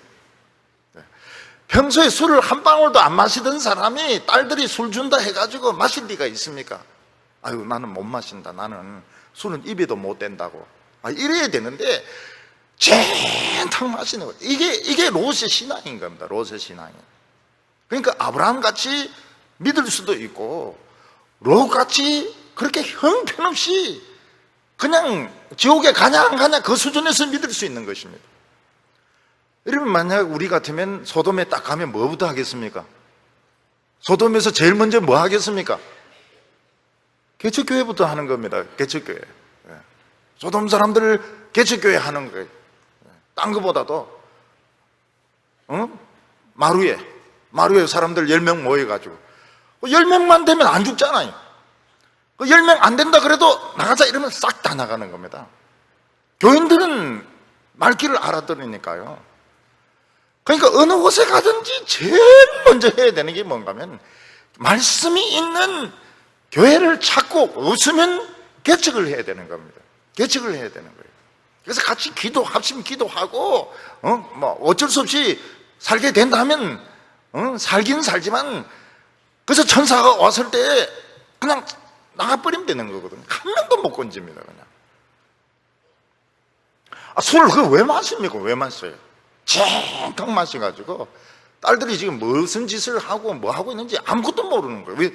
평소에 술을 한 방울도 안 마시던 사람이 딸들이 술 준다 해가지고 마실 리가 있습니까? 아유, 나는 못 마신다. 나는 술은 입에도 못 댄다고. 이래야 되는데 진탕 마시는 거예요. 이게 롯의 신앙인 겁니다. 롯의 신앙이. 그러니까 아브라함 같이 믿을 수도 있고 롯 같이 그렇게 형편없이 그냥 지옥에 가냐 안 가냐 그 수준에서 믿을 수 있는 것입니다. 여러분, 만약 우리 같으면 소돔에 딱 가면 뭐부터 하겠습니까? 소돔에서 제일 먼저 뭐 하겠습니까? 개척교회부터 하는 겁니다. 개척교회. 소돔 사람들을 개척교회 하는 거예요. 딴 거보다도 마루에 사람들 10명 모여가지고 10명만 되면 안 죽잖아요. 10명 안 된다 그래도 나가자 이러면 싹 다 나가는 겁니다. 교인들은 말귀를 알아들으니까요. 그러니까 어느 곳에 가든지 제일 먼저 해야 되는 게 뭔가 하면 말씀이 있는 교회를 찾고 없으면 개척을 해야 되는 겁니다. 개척을 해야 되는 거예요. 그래서 같이 합심 기도하고, 뭐 어쩔 수 없이 살게 된다면, 살긴 살지만, 그래서 천사가 왔을 때 그냥 나가버리면 되는 거거든요. 한 명도 못 건집니다, 그냥. 술을 그걸 왜 마십니까? 왜 마셔요? 쨍탕 마셔가지고, 딸들이 지금 무슨 짓을 하고 뭐 하고 있는지 아무것도 모르는 거예요.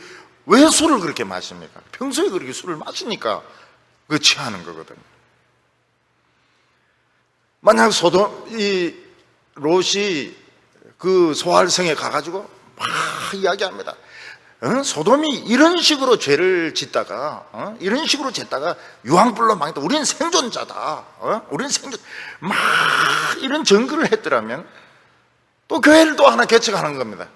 왜 술을 그렇게 마십니까? 평소에 그렇게 술을 마시니까 그 취하는 거거든요. 만약 롯이 그 소알성에 가가지고 막 이야기합니다. 소돔이 이런 식으로 죄를 짓다가, 이런 식으로 짓다가 유황불로 망했다. 우리는 생존자다. 우리는 막 이런 증거를 했더라면 또 교회를 또 하나 개척하는 겁니다.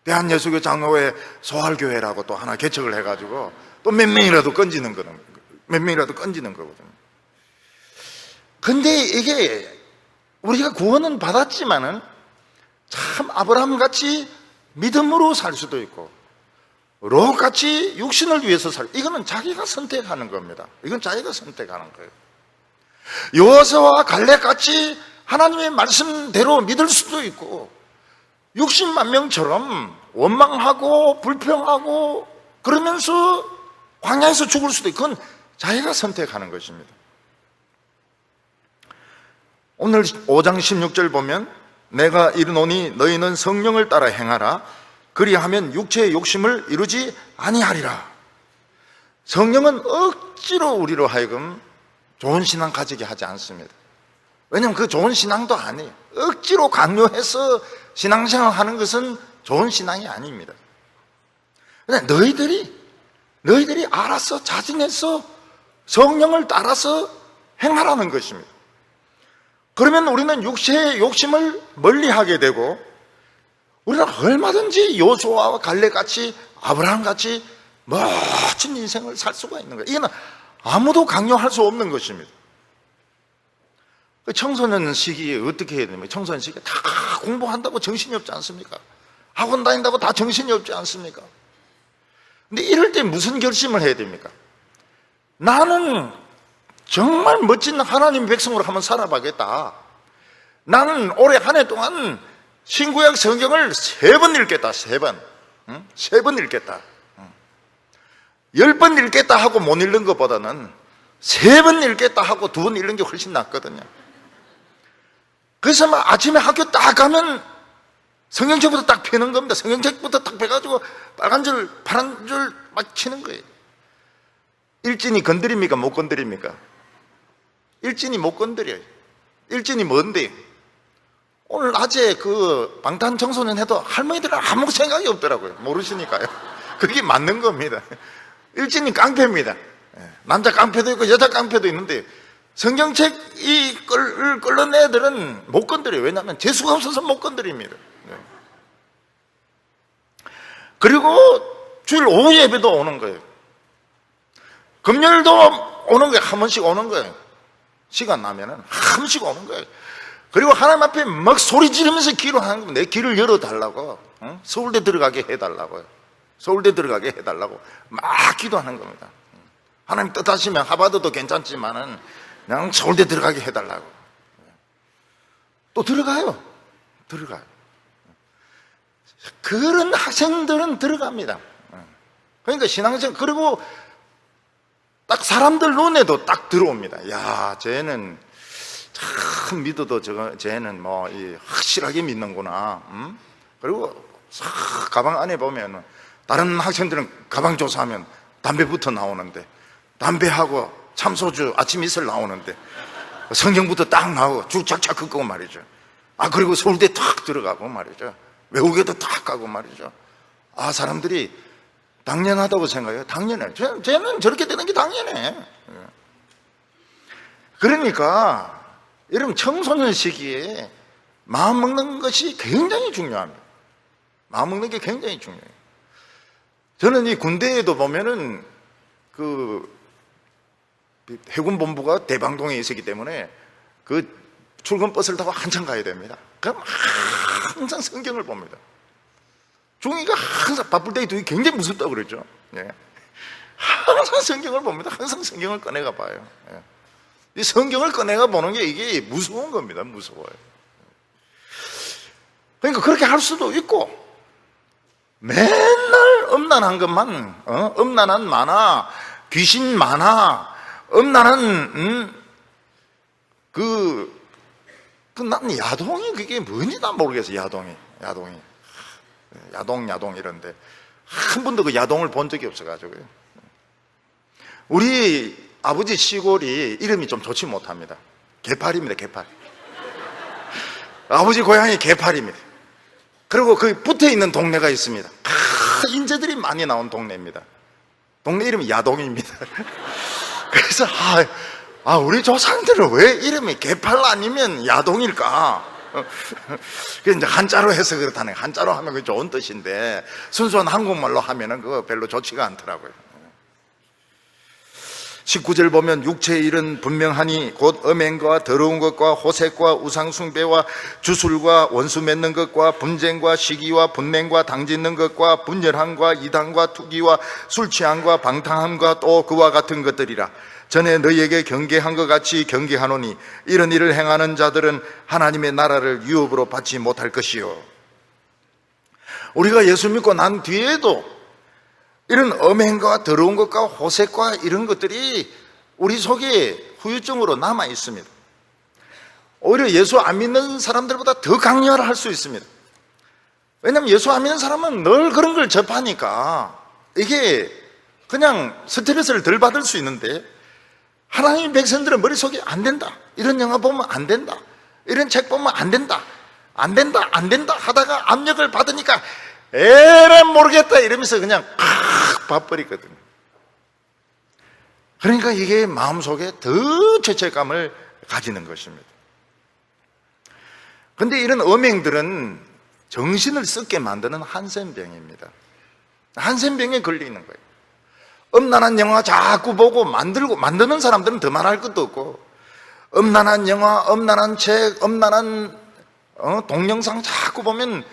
대한예수교 장로회 소알교회라고 또 하나 개척을 해가지고 또 몇 명이라도 건지는 거거든요. 근데 이게 우리가 구원은 받았지만은 참 아브라함 같이 믿음으로 살 수도 있고 롯 같이 육신을 위해서 이거는 자기가 선택하는 겁니다. 이건 자기가 선택하는 거예요. 여호수아와 갈렙 같이 하나님의 말씀대로 믿을 수도 있고 60만 명처럼 원망하고 불평하고 그러면서 광야에서 죽을 수도 있고 그건 자기가 선택하는 것입니다. 오늘 5장 16절 보면 내가 이르노니 너희는 성령을 따라 행하라 그리하면 육체의 욕심을 이루지 아니하리라. 성령은 억지로 우리로 하여금 좋은 신앙 가지게 하지 않습니다. 왜냐하면 그 좋은 신앙도 아니에요. 억지로 강요해서 신앙생활 하는 것은 좋은 신앙이 아닙니다. 근데 너희들이 알아서 자진해서 성령을 따라서 행하라는 것입니다. 그러면 우리는 육체의 욕심을 멀리하게 되고 우리는 얼마든지 여호수아와 갈렙같이 아브라함같이 멋진 인생을 살 수가 있는 거예요. 이거는 아무도 강요할 수 없는 것입니다. 청소년 시기에 어떻게 해야 됩니까? 청소년 시기에 다 공부한다고 정신이 없지 않습니까? 학원 다닌다고 다 정신이 없지 않습니까? 근데 이럴 때 무슨 결심을 해야 됩니까? 나는 정말 멋진 하나님 백성으로 한번 살아봐야겠다. 나는 올해 한 해 동안 신구약 성경을 3번 읽겠다. 3번. 3번 읽겠다. 10번 읽겠다 하고 못 읽는 것보다는 3번 읽겠다 하고 2번 읽는 게 훨씬 낫거든요. 그래서 막 아침에 학교 딱 가면 성경책부터 딱 펴는 겁니다. 성경책부터 딱 펴가지고 빨간 줄, 파란 줄 막 치는 거예요. 일진이 건드립니까? 못 건드립니까? 일진이 못 건드려요. 일진이 뭔데? 오늘 낮에 그 방탄 청소년 해도 할머니들은 아무 생각이 없더라고요. 모르시니까요. 그게 맞는 겁니다. 일진이 깡패입니다. 남자 깡패도 있고 여자 깡패도 있는데 성경책 끌는 애들은 못 건드려요. 왜냐하면 재수가 없어서 못 건드립니다. 그리고 주일 오후 예배도 오는 거예요. 금요일도 오는 거예요. 한 번씩 오는 거예요. 시간 나면은 한 번씩 오는 거예요. 그리고 하나님 앞에 막 소리 지르면서 기도하는 겁니다. 내 길을 열어달라고. 서울대 들어가게 해달라고요. 서울대 들어가게 해달라고 막 기도하는 겁니다. 하나님 뜻하시면 하버드도 괜찮지만은 그냥 서울대 들어가게 해달라고. 또 들어가요. 그런 학생들은 들어갑니다. 그러니까 신앙생 그리고 딱 사람들 눈에도 딱 들어옵니다. 야, 쟤는 참 믿어도 쟤는 뭐 확실하게 믿는구나. 그리고 싹 가방 안에 보면 다른 학생들은 가방 조사하면 담배부터 나오는데 담배하고 참소주 아침 이슬 나오는데 성경부터 딱 나오고 쭉 착착 긋고 말이죠. 그리고 서울대 탁 들어가고 말이죠. 외국에도 탁 가고 말이죠. 사람들이 당연하다고 생각해요. 당연해. 쟤는 저렇게 되는 게 당연해. 그러니까 여러분 청소년 시기에 마음 먹는 것이 굉장히 중요합니다. 마음 먹는 게 굉장히 중요해요. 저는 이 군대에도 보면은 그 해군 본부가 대방동에 있었기 때문에 그 출근 버스를 타고 한참 가야 됩니다. 그럼 항상 성경을 봅니다. 둥이가 항상 바쁠 때 둥이 굉장히 무섭다고 그랬죠. 예. 항상 성경을 봅니다. 항상 성경을 꺼내가 봐요. 예. 이 성경을 꺼내가 보는 게 이게 무서운 겁니다. 무서워요. 그러니까 그렇게 할 수도 있고, 맨날 음란한 것만, 음란한 만화, 귀신 만화, 음란한, 난 야동이 그게 뭔지 난 모르겠어, 야동이. 야동 이런데. 한 번도 그 야동을 본 적이 없어가지고요. 우리 아버지 시골이 이름이 좀 좋지 못합니다. 개팔입니다, 개팔. 아버지 고향이 개팔입니다. 그리고 그 붙어 있는 동네가 있습니다. 인재들이 많이 나온 동네입니다. 동네 이름이 야동입니다. 그래서 우리 조상들은 왜 이름이 개팔 아니면 야동일까? 그게 이제 한자로 해서 그렇다는 거예요. 한자로 하면 그 좋은 뜻인데 순수한 한국말로 하면은 그거 별로 좋지가 않더라고요. 19절 보면 육체의 일은 분명하니 곧 음행과 더러운 것과 호색과 우상숭배와 주술과 원수 맺는 것과 분쟁과 시기와 분냉과 당짓는 것과 분열함과 이단과 투기와 술취함과 방탕함과 또 그와 같은 것들이라. 전에 너희에게 경계한 것 같이 경계하노니 이런 일을 행하는 자들은 하나님의 나라를 유업으로 받지 못할 것이요. 우리가 예수 믿고 난 뒤에도 이런 음행과 더러운 것과 호색과 이런 것들이 우리 속에 후유증으로 남아 있습니다. 오히려 예수 안 믿는 사람들보다 더 강렬할 수 있습니다. 왜냐하면 예수 안 믿는 사람은 늘 그런 걸 접하니까 이게 그냥 스트레스를 덜 받을 수 있는데, 하나님의 백성들은 머릿속에 안 된다, 이런 영화 보면 안 된다, 이런 책 보면 안 된다 하다가 압력을 받으니까 에라 모르겠다 이러면서 그냥 봐버리거든요. 그러니까 이게 마음속에 더 죄책감을 가지는 것입니다. 그런데 이런 음행들은 정신을 썩게 만드는 한센병입니다. 한센병에 걸리는 거예요. 음란한 영화 자꾸 보고 만드는 사람들은 더 말할 것도 없고, 음란한 영화, 음란한 책, 음란한 동영상 자꾸 보면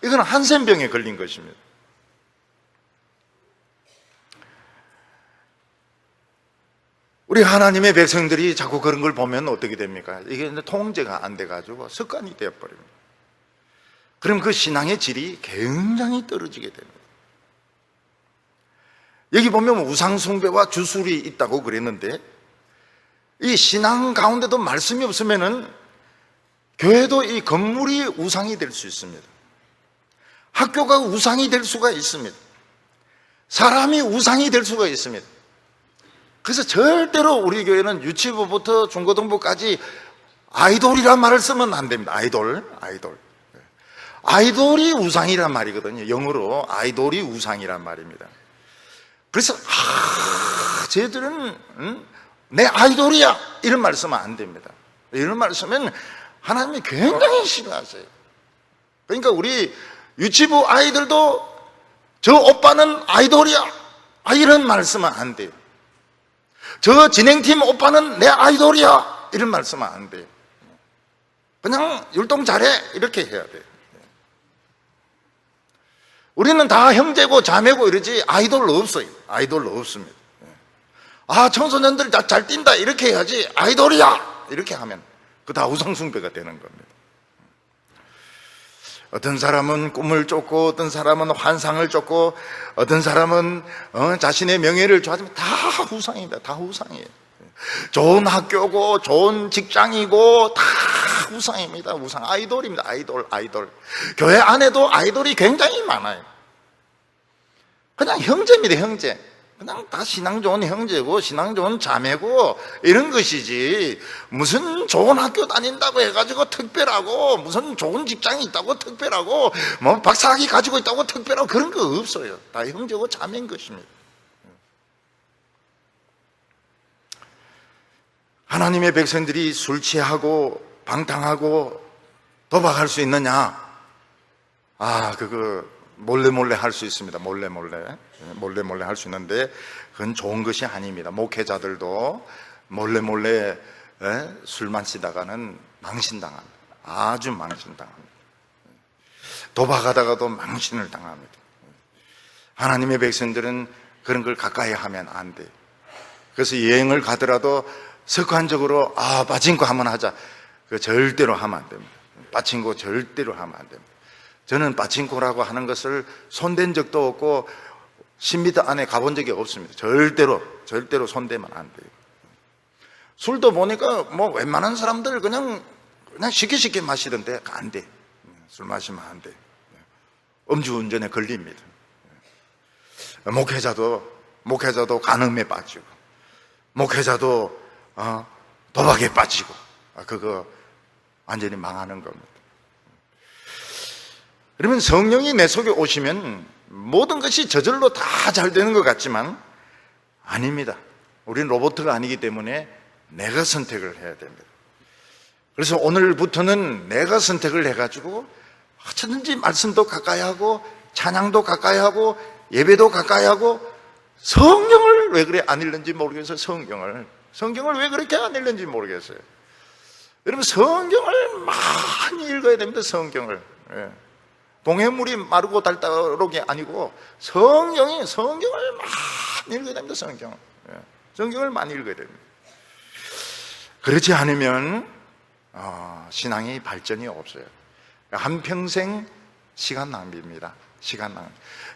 이건 한센병에 걸린 것입니다. 우리 하나님의 백성들이 자꾸 그런 걸 보면 어떻게 됩니까? 이게 통제가 안 돼가지고 습관이 되어버립니다. 그럼 그 신앙의 질이 굉장히 떨어지게 됩니다. 여기 보면 우상숭배와 주술이 있다고 그랬는데, 이 신앙 가운데도 말씀이 없으면은 교회도 이 건물이 우상이 될 수 있습니다. 학교가 우상이 될 수가 있습니다. 사람이 우상이 될 수가 있습니다. 그래서 절대로 우리 교회는 유치부부터 중고등부까지 아이돌이란 말을 쓰면 안 됩니다. 아이돌이 우상이란 말이거든요. 영어로 아이돌이 우상이란 말입니다. 그래서 쟤들은 내 아이돌이야 이런 말 쓰면 안 됩니다. 이런 말 쓰면 하나님이 굉장히 싫어하세요. 그러니까 우리 유치부 아이들도 저 오빠는 아이돌이야 이런 말 쓰면 안 돼요. 저 진행팀 오빠는 내 아이돌이야 이런 말 쓰면 안 돼요. 그냥 율동 잘해 이렇게 해야 돼요. 우리는 다 형제고 자매고 이러지 아이돌로 없어요. 아이돌로 없습니다. 청소년들 잘 뛴다 이렇게 해야지 아이돌이야 이렇게 하면 그 다 우상숭배가 되는 겁니다. 어떤 사람은 꿈을 쫓고, 어떤 사람은 환상을 쫓고, 어떤 사람은 자신의 명예를 좋아하지만 다 우상입니다. 다 우상이에요. 좋은 학교고 좋은 직장이고 다 우상입니다. 우상. 아이돌입니다. 아이돌. 교회 안에도 아이돌이 굉장히 많아요. 그냥 형제입니다. 형제. 그냥 다 신앙 좋은 형제고 신앙 좋은 자매고 이런 것이지, 무슨 좋은 학교 다닌다고 해가지고 특별하고, 무슨 좋은 직장이 있다고 특별하고, 뭐 박사학위 가지고 있다고 특별하고 그런 거 없어요. 다 형제고 자매인 것입니다. 하나님의 백성들이 술 취하고 방탕하고 도박할 수 있느냐? 그거 몰래 할 수 있습니다. 몰래 할 수 있는데 그건 좋은 것이 아닙니다. 목회자들도 몰래 술 마시다가는 망신당합니다. 아주 망신당합니다. 도박하다가도 망신을 당합니다. 하나님의 백성들은 그런 걸 가까이 하면 안 돼요. 그래서 여행을 가더라도 습관적으로 빠친코 한번 하자, 그 절대로 하면 안 됩니다. 빠친코 절대로 하면 안 됩니다. 저는 빠친코라고 하는 것을 손댄 적도 없고 10m 안에 가본 적이 없습니다. 절대로 손대면 안 돼요. 술도 보니까 뭐 웬만한 사람들 그냥 쉽게 마시던데 안 돼. 술 마시면 안 돼. 음주운전에 걸립니다. 목회자도 간음에 빠지고, 목회자도 도박에 빠지고, 그거 완전히 망하는 겁니다. 그러면 성령이 내 속에 오시면 모든 것이 저절로 다 잘 되는 것 같지만 아닙니다. 우리는 로봇가 아니기 때문에 내가 선택을 해야 됩니다. 그래서 오늘부터는 내가 선택을 해가지고 어쩌든지 말씀도 가까이 하고 찬양도 가까이 하고 예배도 가까이 하고, 성경을 왜 그래 안 읽는지 모르겠어요. 성경을 왜 그렇게 안 읽는지 모르겠어요. 여러분, 성경을 많이 읽어야 됩니다. 성경을. 동해물이 마르고 닳다록이 아니고 성경을 많이 읽어야 됩니다. 성경을 많이 읽어야 됩니다. 그렇지 않으면 신앙이 발전이 없어요. 한평생 시간 낭비입니다. 시간 낭비.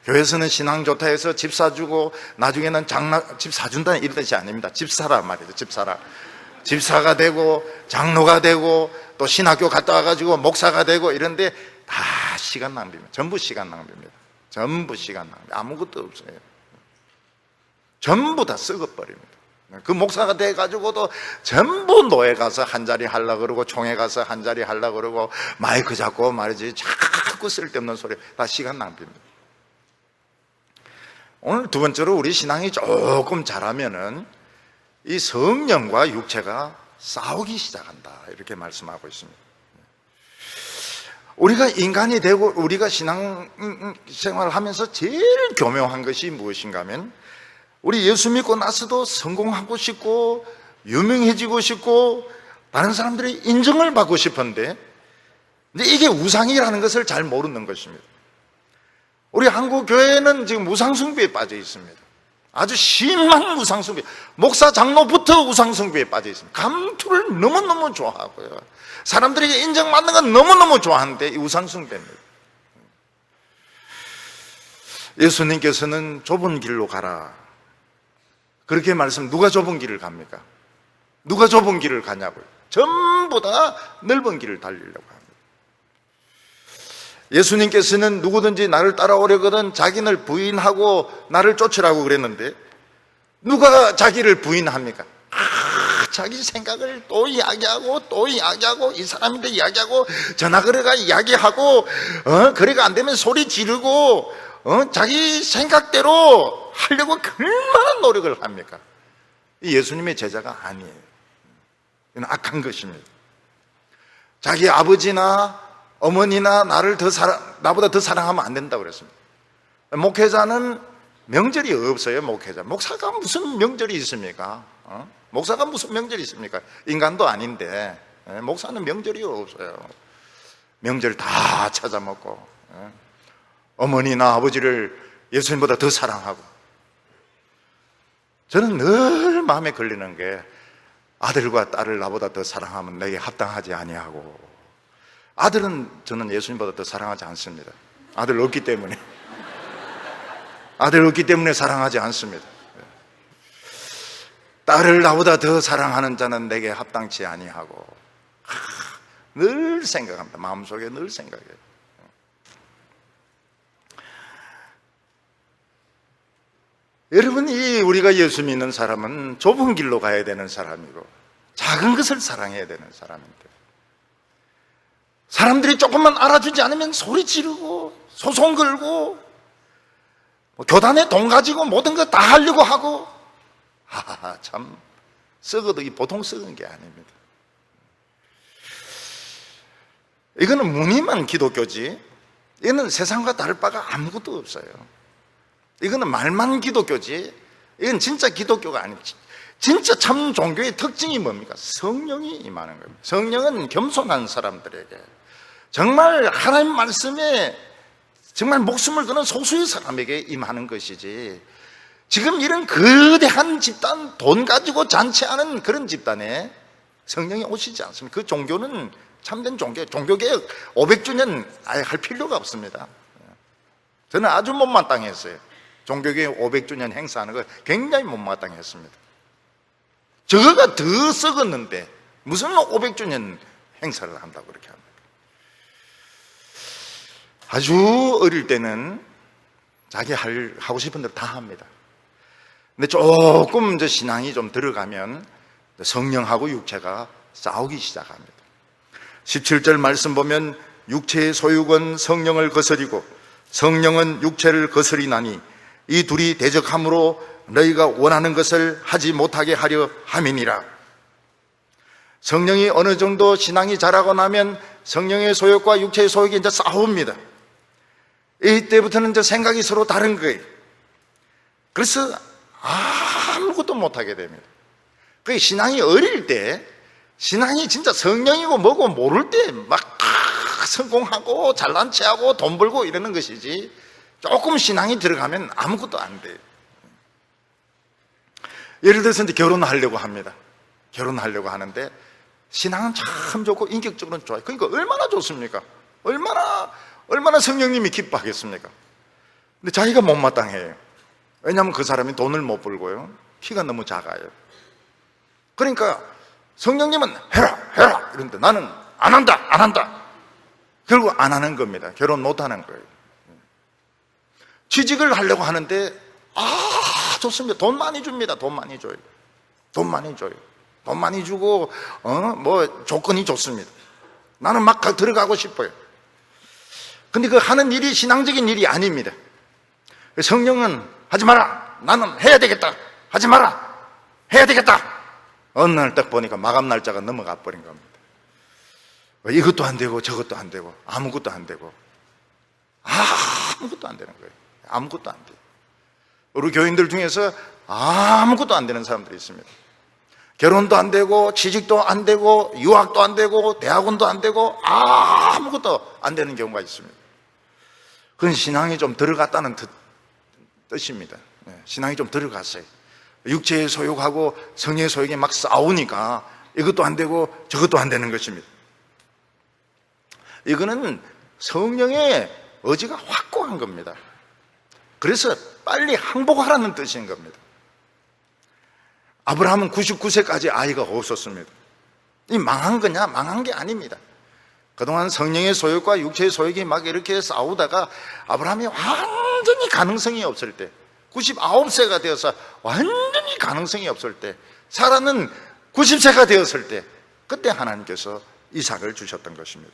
교회에서는 신앙 좋다 해서 집 사주고 나중에는 집 사준다는 이런 뜻이 아닙니다. 집 사라 말이죠. 집 사라. 집사가 되고 장로가 되고 또 신학교 갔다 와가지고 목사가 되고 이런데 다 시간 낭비입니다. 전부 시간 낭비입니다. 전부 시간 낭비. 아무것도 없어요. 전부 다 썩어버립니다. 그 목사가 돼가지고도 전부 노예 가서 한 자리 하려고 그러고 총회 가서 한 자리 하려고 그러고 마이크 잡고 말이지 자꾸 쓸데없는 소리, 다 시간 낭비입니다. 오늘 두 번째로 우리 신앙이 조금 자라면은 이 성령과 육체가 싸우기 시작한다, 이렇게 말씀하고 있습니다. 우리가 인간이 되고 우리가 신앙생활을 하면서 제일 교묘한 것이 무엇인가 하면, 우리 예수 믿고 나서도 성공하고 싶고 유명해지고 싶고 다른 사람들의 인정을 받고 싶은데, 근데 이게 우상이라는 것을 잘 모르는 것입니다. 우리 한국 교회는 지금 우상숭배에 빠져 있습니다. 아주 심한 우상숭배. 목사 장로부터 우상숭배에 빠져 있습니다. 감투를 너무너무 좋아하고요, 사람들에게 인정받는 건 너무너무 좋아하는데 이 우상숭배입니다. 예수님께서는 좁은 길로 가라, 그렇게 말씀. 누가 좁은 길을 갑니까? 누가 좁은 길을 가냐고요? 전부 다 넓은 길을 달리려고 합니다. 예수님께서는 누구든지 나를 따라오려거든 자기를 부인하고 나를 쫓으라고 그랬는데, 누가 자기를 부인합니까? 자기 생각을 또 이야기하고 이 사람한테 이야기하고 전화거래가 이야기하고 거래가 안 되면 소리 지르고 자기 생각대로 하려고 얼마나 노력을 합니까? 이 예수님의 제자가 아니에요. 이건 악한 것입니다. 자기 아버지나 어머니나 나보다 더 사랑하면 안 된다고 그랬습니다. 목회자는 명절이 없어요. 목사가 무슨 명절이 있습니까? 목사가 무슨 명절이 있습니까? 인간도 아닌데 목사는 명절이 없어요. 명절 다 찾아먹고 어머니나 아버지를 예수님보다 더 사랑하고. 저는 늘 마음에 걸리는 게, 아들과 딸을 나보다 더 사랑하면 내게 합당하지 아니하고. 아들은 저는 예수님보다 더 사랑하지 않습니다. 아들 없기 때문에 사랑하지 않습니다. 딸을 나보다 더 사랑하는 자는 내게 합당치 아니하고. 늘 생각합니다. 마음속에 늘 생각해요. 여러분, 우리가 예수 믿는 사람은 좁은 길로 가야 되는 사람이고 작은 것을 사랑해야 되는 사람인데, 사람들이 조금만 알아주지 않으면 소리 지르고 소송 걸고 교단에 돈 가지고 모든 거 다 하려고 하고, 참 썩어도 보통 썩은 게 아닙니다. 이거는 무늬만 기독교지, 이거는 세상과 다를 바가 아무것도 없어요. 이거는 말만 기독교지, 이건 진짜 기독교가 아닙니다. 진짜 참 종교의 특징이 뭡니까? 성령이 임하는 겁니다. 성령은 겸손한 사람들에게, 정말 하나님 말씀에 정말 목숨을 거는 소수의 사람에게 임하는 것이지, 지금 이런 거대한 집단, 돈 가지고 잔치하는 그런 집단에 성령이 오시지 않습니다. 그 종교는 참된 종교개혁 500주년 아예 할 필요가 없습니다. 저는 아주 못마땅했어요. 종교개혁 500주년 행사하는 거 굉장히 못마땅했습니다. 저거가 더 썩었는데 무슨 500주년 행사를 한다고 그렇게 합니까? 아주 어릴 때는 자기 하고 싶은 대로 다 합니다. 근데 조금 이제 신앙이 좀 들어가면 성령하고 육체가 싸우기 시작합니다. 17절 말씀 보면 육체의 소욕은 성령을 거스리고 성령은 육체를 거스리나니 이 둘이 대적함으로 너희가 원하는 것을 하지 못하게 하려 함이니라. 성령이 어느 정도 신앙이 자라고 나면 성령의 소욕과 육체의 소욕이 이제 싸웁니다. 이때부터는 이제 생각이 서로 다른 거예요. 그래서 아무것도 못하게 됩니다. 그 신앙이 어릴 때, 신앙이 진짜 성령이고 뭐고 모를 때 막 성공하고 잘난 체하고 돈 벌고 이러는 것이지, 조금 신앙이 들어가면 아무것도 안 돼요. 예를 들어서 이제 결혼하려고 합니다. 결혼하려고 하는데 신앙은 참 좋고 인격적으로는 좋아요. 그러니까 얼마나 좋습니까? 얼마나 성령님이 기뻐하겠습니까? 근데 자기가 못마땅해요. 왜냐하면 그 사람이 돈을 못 벌고요, 키가 너무 작아요. 그러니까 성령님은 해라 이런데 나는 안 한다. 결국 안 하는 겁니다. 결혼 못 하는 거예요. 취직을 하려고 하는데 좋습니다. 돈 많이 줍니다. 돈 많이 줘요. 돈 많이 주고 뭐 조건이 좋습니다. 나는 막 들어가고 싶어요. 근데 그 하는 일이 신앙적인 일이 아닙니다. 성령은 하지 마라, 나는 해야 되겠다, 하지 마라, 해야 되겠다. 어느 날 딱 보니까 마감 날짜가 넘어가 버린 겁니다. 이것도 안 되고 저것도 안 되고 아무것도 안 되고 아무것도 안 되는 거예요. 아무것도 안 돼요. 우리 교인들 중에서 아무것도 안 되는 사람들이 있습니다. 결혼도 안 되고 취직도 안 되고 유학도 안 되고 대학원도 안 되고 아무것도 안 되는 경우가 있습니다. 그건 신앙이 좀 들어갔다는 뜻입니다. 신앙이 좀 들어갔어요. 육체의 소욕하고 성령의 소욕이 막 싸우니까 이것도 안 되고 저것도 안 되는 것입니다. 이거는 성령의 의지가 확고한 겁니다. 그래서 빨리 항복하라는 뜻인 겁니다. 아브라함은 99세까지 아이가 없었습니다. 이 망한 거냐? 망한 게 아닙니다. 그동안 성령의 소욕과 육체의 소욕이 막 이렇게 싸우다가 아브라함이 완전히 가능성이 없을 때, 99세가 되어서 완전히 가능성이 없을 때, 사라는 90세가 되었을 때, 그때 하나님께서 이삭을 주셨던 것입니다.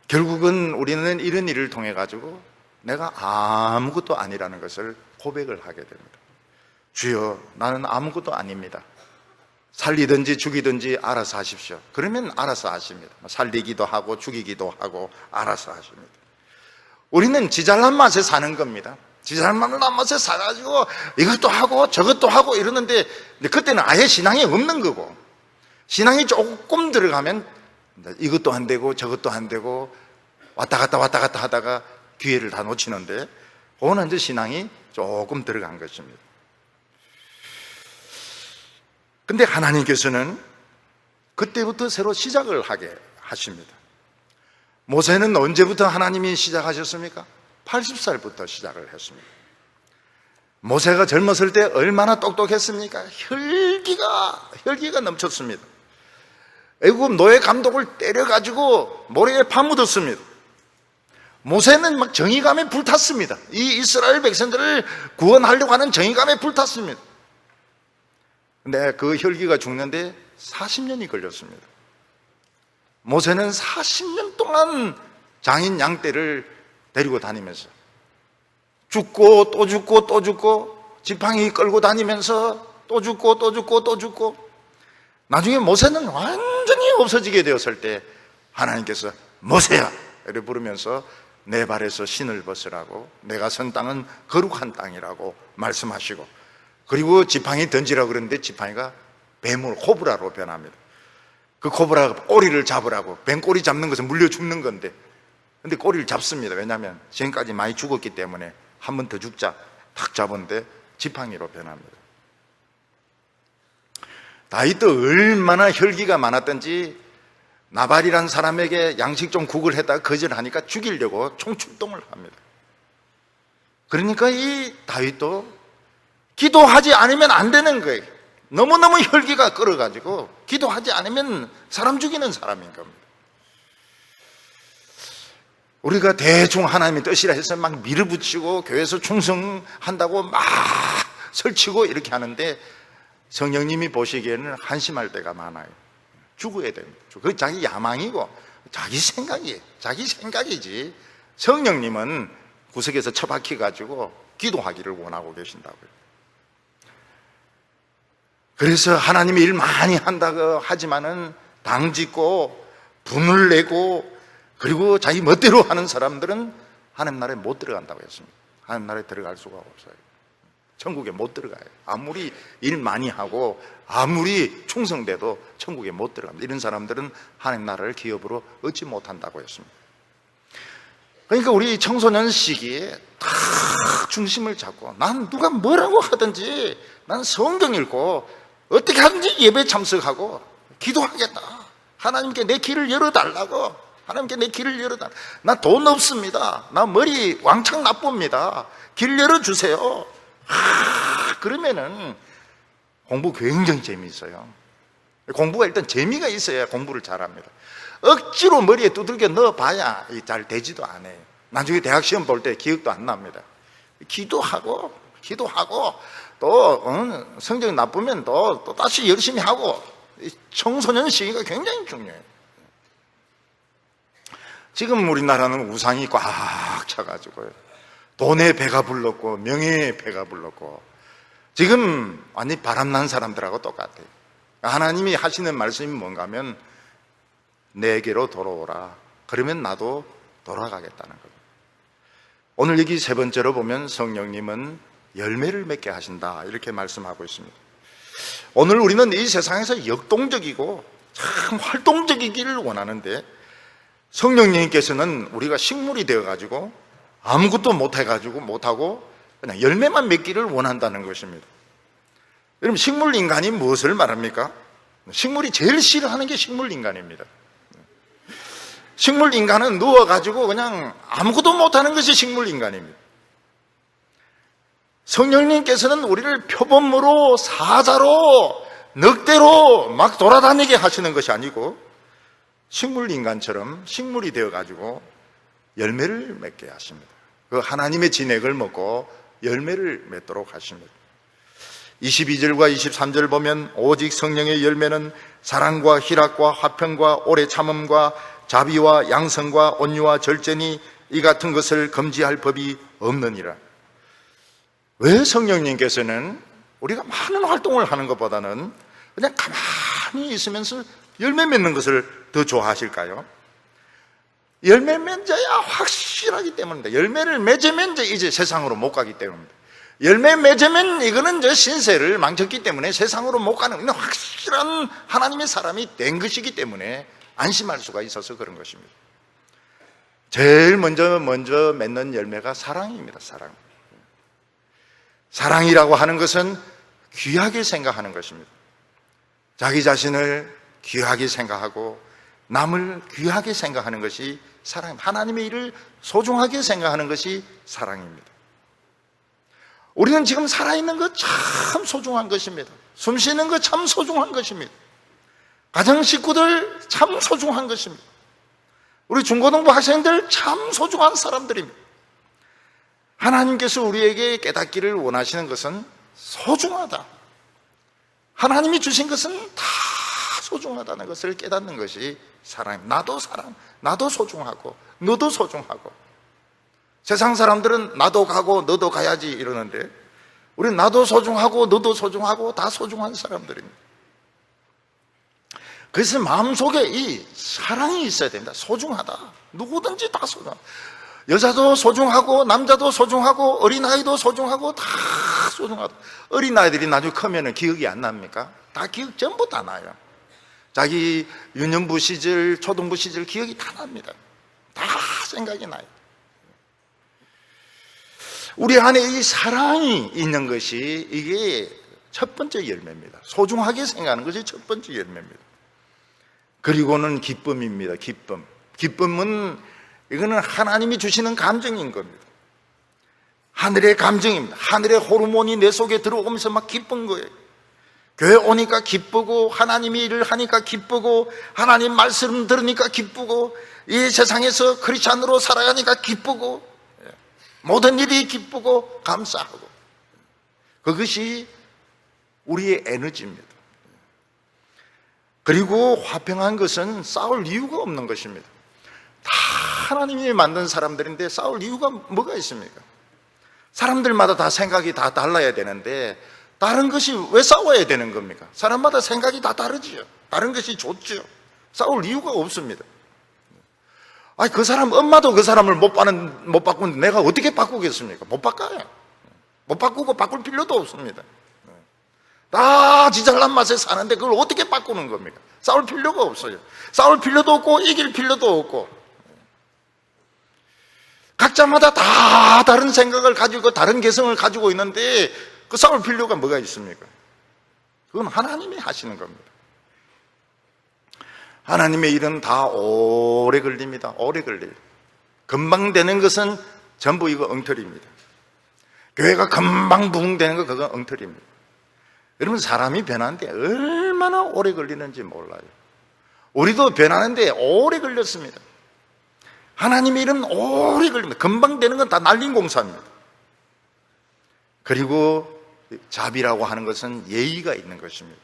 결국은 우리는 이런 일을 통해 가지고 내가 아무것도 아니라는 것을 고백을 하게 됩니다. 주여, 나는 아무것도 아닙니다. 살리든지 죽이든지 알아서 하십시오. 그러면 알아서 하십니다. 살리기도 하고 죽이기도 하고 알아서 하십니다. 우리는 지잘난 맛에 사는 겁니다. 지잘난 맛에 사가지고 이것도 하고 저것도 하고 이러는데, 그때는 아예 신앙이 없는 거고, 신앙이 조금 들어가면 이것도 안 되고 저것도 안 되고 왔다 갔다 하다가 기회를 다 놓치는데, 그거는 이제 신앙이 조금 들어간 것입니다. 근데 하나님께서는 그때부터 새로 시작을 하게 하십니다. 모세는 언제부터 하나님이 시작하셨습니까? 80살부터 시작을 했습니다. 모세가 젊었을 때 얼마나 똑똑했습니까? 혈기가 넘쳤습니다. 애굽 노예 감독을 때려가지고 모래에 파묻었습니다. 모세는 막 정의감에 불탔습니다. 이 이스라엘 백성들을 구원하려고 하는 정의감에 불탔습니다. 근데 그 혈기가 죽는데 40년이 걸렸습니다. 모세는 40년 동안 장인 양떼를 데리고 다니면서 죽고 또 죽고 또 죽고, 지팡이 끌고 다니면서 또 죽고 또 죽고 또 죽고, 나중에 모세는 완전히 없어지게 되었을 때 하나님께서 모세야 이렇게 부르면서 내 발에서 신을 벗으라고, 내가 선 땅은 거룩한 땅이라고 말씀하시고, 그리고 지팡이 던지라고 그러는데 지팡이가 뱀을 코브라로 변합니다. 그 코브라가 꼬리를 잡으라고, 뱀 꼬리 잡는 것은 물려 죽는 건데, 근데 꼬리를 잡습니다. 왜냐하면 지금까지 많이 죽었기 때문에 한 번 더 죽자 탁 잡은데 지팡이로 변합니다. 다윗도 얼마나 혈기가 많았던지 나발이란 사람에게 양식 좀 국을 했다가 거절하니까 죽이려고 총출동을 합니다. 그러니까 이 다윗도 기도하지 않으면 안 되는 거예요. 너무너무 혈기가 끓어가지고 기도하지 않으면 사람 죽이는 사람인 겁니다. 우리가 대충 하나님의 뜻이라 해서 막 밀어붙이고 교회에서 충성한다고 막 설치고 이렇게 하는데 성령님이 보시기에는 한심할 때가 많아요. 죽어야 됩니다. 그게 자기 야망이고 자기 생각이에요. 자기 생각이지. 성령님은 구석에서 처박혀 가지고 기도하기를 원하고 계신다고요. 그래서 하나님이 일 많이 한다고 하지만은 당짓고 분을 내고 그리고 자기 멋대로 하는 사람들은 하나님 나라에 못 들어간다고 했습니다. 하나님 나라에 들어갈 수가 없어요. 천국에 못 들어가요. 아무리 일 많이 하고 아무리 충성돼도 천국에 못 들어갑니다. 이런 사람들은 하나님 나라를 기업으로 얻지 못한다고 했습니다. 그러니까 우리 청소년 시기에 다 중심을 잡고 난 누가 뭐라고 하든지 난 성경 읽고 어떻게 하든지 예배 참석하고 기도하겠다. 하나님께 내 길을 열어달라고. 하나님께 내 길을 열어달라고. 나 돈 없습니다. 나 머리 왕창 나쁩니다. 길 열어주세요. 그러면은 공부 굉장히 재미있어요. 공부가 일단 재미가 있어야 공부를 잘합니다. 억지로 머리에 두들겨 넣어봐야 잘 되지도 않아요. 나중에 대학 시험 볼 때 기억도 안 납니다. 기도하고 또 성적이 나쁘면 또 다시 열심히 하고 청소년 시기가 굉장히 중요해요. 지금 우리나라는 우상이 꽉 차가지고요. 돈에 배가 불렀고 명예에 배가 불렀고 지금 완전히 바람난 사람들하고 똑같아요. 하나님이 하시는 말씀이 뭔가 하면 내게로 돌아오라. 그러면 나도 돌아가겠다는 겁니다. 오늘 여기 세 번째로 보면 성령님은 열매를 맺게 하신다 이렇게 말씀하고 있습니다. 오늘 우리는 이 세상에서 역동적이고 참 활동적이기를 원하는데 성령님께서는 우리가 식물이 되어가지고 아무것도 못하고 그냥 열매만 맺기를 원한다는 것입니다. 여러분 식물 인간이 무엇을 말합니까? 식물이 제일 싫어하는 게 식물 인간입니다. 식물 인간은 누워가지고 그냥 아무것도 못하는 것이 식물 인간입니다. 성령님께서는 우리를 표범으로 사자로 늑대로 막 돌아다니게 하시는 것이 아니고 식물 인간처럼 식물이 되어가지고 열매를 맺게 하십니다. 그 하나님의 진액을 먹고 열매를 맺도록 하십니다. 22절과 23절 보면 오직 성령의 열매는 사랑과 희락과 화평과 오래 참음과 자비와 양성과 온유와 절제니 이 같은 것을 금지할 법이 없느니라. 왜 성령님께서는 우리가 많은 활동을 하는 것보다는 그냥 가만히 있으면서 열매 맺는 것을 더 좋아하실까요? 열매 맺어야 확실하기 때문입니다. 열매를 맺으면 이제 세상으로 못 가기 때문입니다. 열매 맺으면 이거는 신세를 망쳤기 때문에 세상으로 못 가는 확실한 하나님의 사람이 된 것이기 때문에 안심할 수가 있어서 그런 것입니다. 제일 먼저 맺는 열매가 사랑입니다. 사랑이라고 하는 것은 귀하게 생각하는 것입니다. 자기 자신을 귀하게 생각하고 남을 귀하게 생각하는 것이 사랑입니다. 하나님의 일을 소중하게 생각하는 것이 사랑입니다. 우리는 지금 살아있는 것 참 소중한 것입니다. 숨 쉬는 것 참 소중한 것입니다. 가정 식구들 참 소중한 것입니다. 우리 중고등부 학생들 참 소중한 사람들입니다. 하나님께서 우리에게 깨닫기를 원하시는 것은 소중하다. 하나님이 주신 것은 다 소중하다는 것을 깨닫는 것이 사랑입니다. 나도 소중하고 너도 소중하고. 세상 사람들은 나도 가고 너도 가야지 이러는데 우리는 나도 소중하고 너도 소중하고 다 소중한 사람들입니다. 그래서 마음속에 이 사랑이 있어야 됩니다. 소중하다. 누구든지 다 소중하다. 여자도 소중하고 남자도 소중하고 어린아이도 소중하고 다 소중하다. 어린아이들이 나중에 크면 기억이 안 납니까? 다 기억 전부 다 나요. 자기 유년부 시절, 초등부 시절 기억이 다 납니다. 다 생각이 나요. 우리 안에 이 사랑이 있는 것이 이게 첫 번째 열매입니다. 소중하게 생각하는 것이 첫 번째 열매입니다. 그리고는 기쁨입니다. 기쁨. 기쁨은 이거는 하나님이 주시는 감정인 겁니다. 하늘의 감정입니다. 하늘의 호르몬이 내 속에 들어오면서 막 기쁜 거예요. 교회 오니까 기쁘고, 하나님이 일을 하니까 기쁘고, 하나님 말씀 들으니까 기쁘고, 이 세상에서 크리스찬으로 살아가니까 기쁘고, 모든 일이 기쁘고 감사하고, 그것이 우리의 에너지입니다. 그리고 화평한 것은 싸울 이유가 없는 것입니다. 다 하나님이 만든 사람들인데 싸울 이유가 뭐가 있습니까? 사람들마다 다 생각이 다 달라야 되는데 다른 것이 왜 싸워야 되는 겁니까? 사람마다 생각이 다 다르지요. 다른 것이 좋죠. 싸울 이유가 없습니다. 아니, 그 사람 엄마도 그 사람을 못 바꾸는데 내가 어떻게 바꾸겠습니까? 못 바꿔요. 못 바꾸고 바꿀 필요도 없습니다. 다 지 잘난 맛에 사는데 그걸 어떻게 바꾸는 겁니까? 싸울 필요가 없어요. 싸울 필요도 없고 이길 필요도 없고, 각자마다 다 다른 생각을 가지고 다른 개성을 가지고 있는데 그 싸울 필요가 뭐가 있습니까? 그건 하나님이 하시는 겁니다. 하나님의 일은 다 오래 걸립니다. 오래 걸려요. 금방 되는 것은 전부 이거 엉터리입니다. 교회가 금방 부흥되는 거 그건 엉터리입니다. 여러분, 사람이 변하는데 얼마나 오래 걸리는지 몰라요. 우리도 변하는데 오래 걸렸습니다. 하나님의 일은 오래 걸립니다. 금방 되는 건 다 날린 공사입니다. 그리고 자비라고 하는 것은 예의가 있는 것입니다.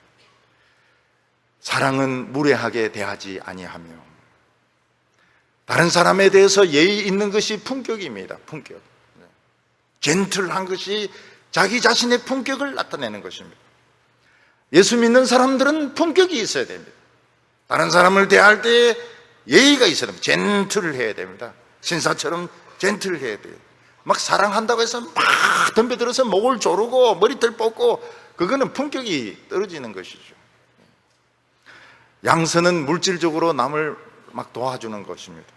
사랑은 무례하게 대하지 아니하며, 다른 사람에 대해서 예의 있는 것이 품격입니다. 품격. 젠틀한 것이 자기 자신의 품격을 나타내는 것입니다. 예수 믿는 사람들은 품격이 있어야 됩니다. 다른 사람을 대할 때 예의가 있어야 됩니다. 젠틀을 해야 됩니다. 신사처럼 젠틀해야 돼요. 막 사랑한다고 해서 막 덤벼들어서 목을 조르고 머리털 뽑고, 그거는 품격이 떨어지는 것이죠. 양선은 물질적으로 남을 막 도와주는 것입니다.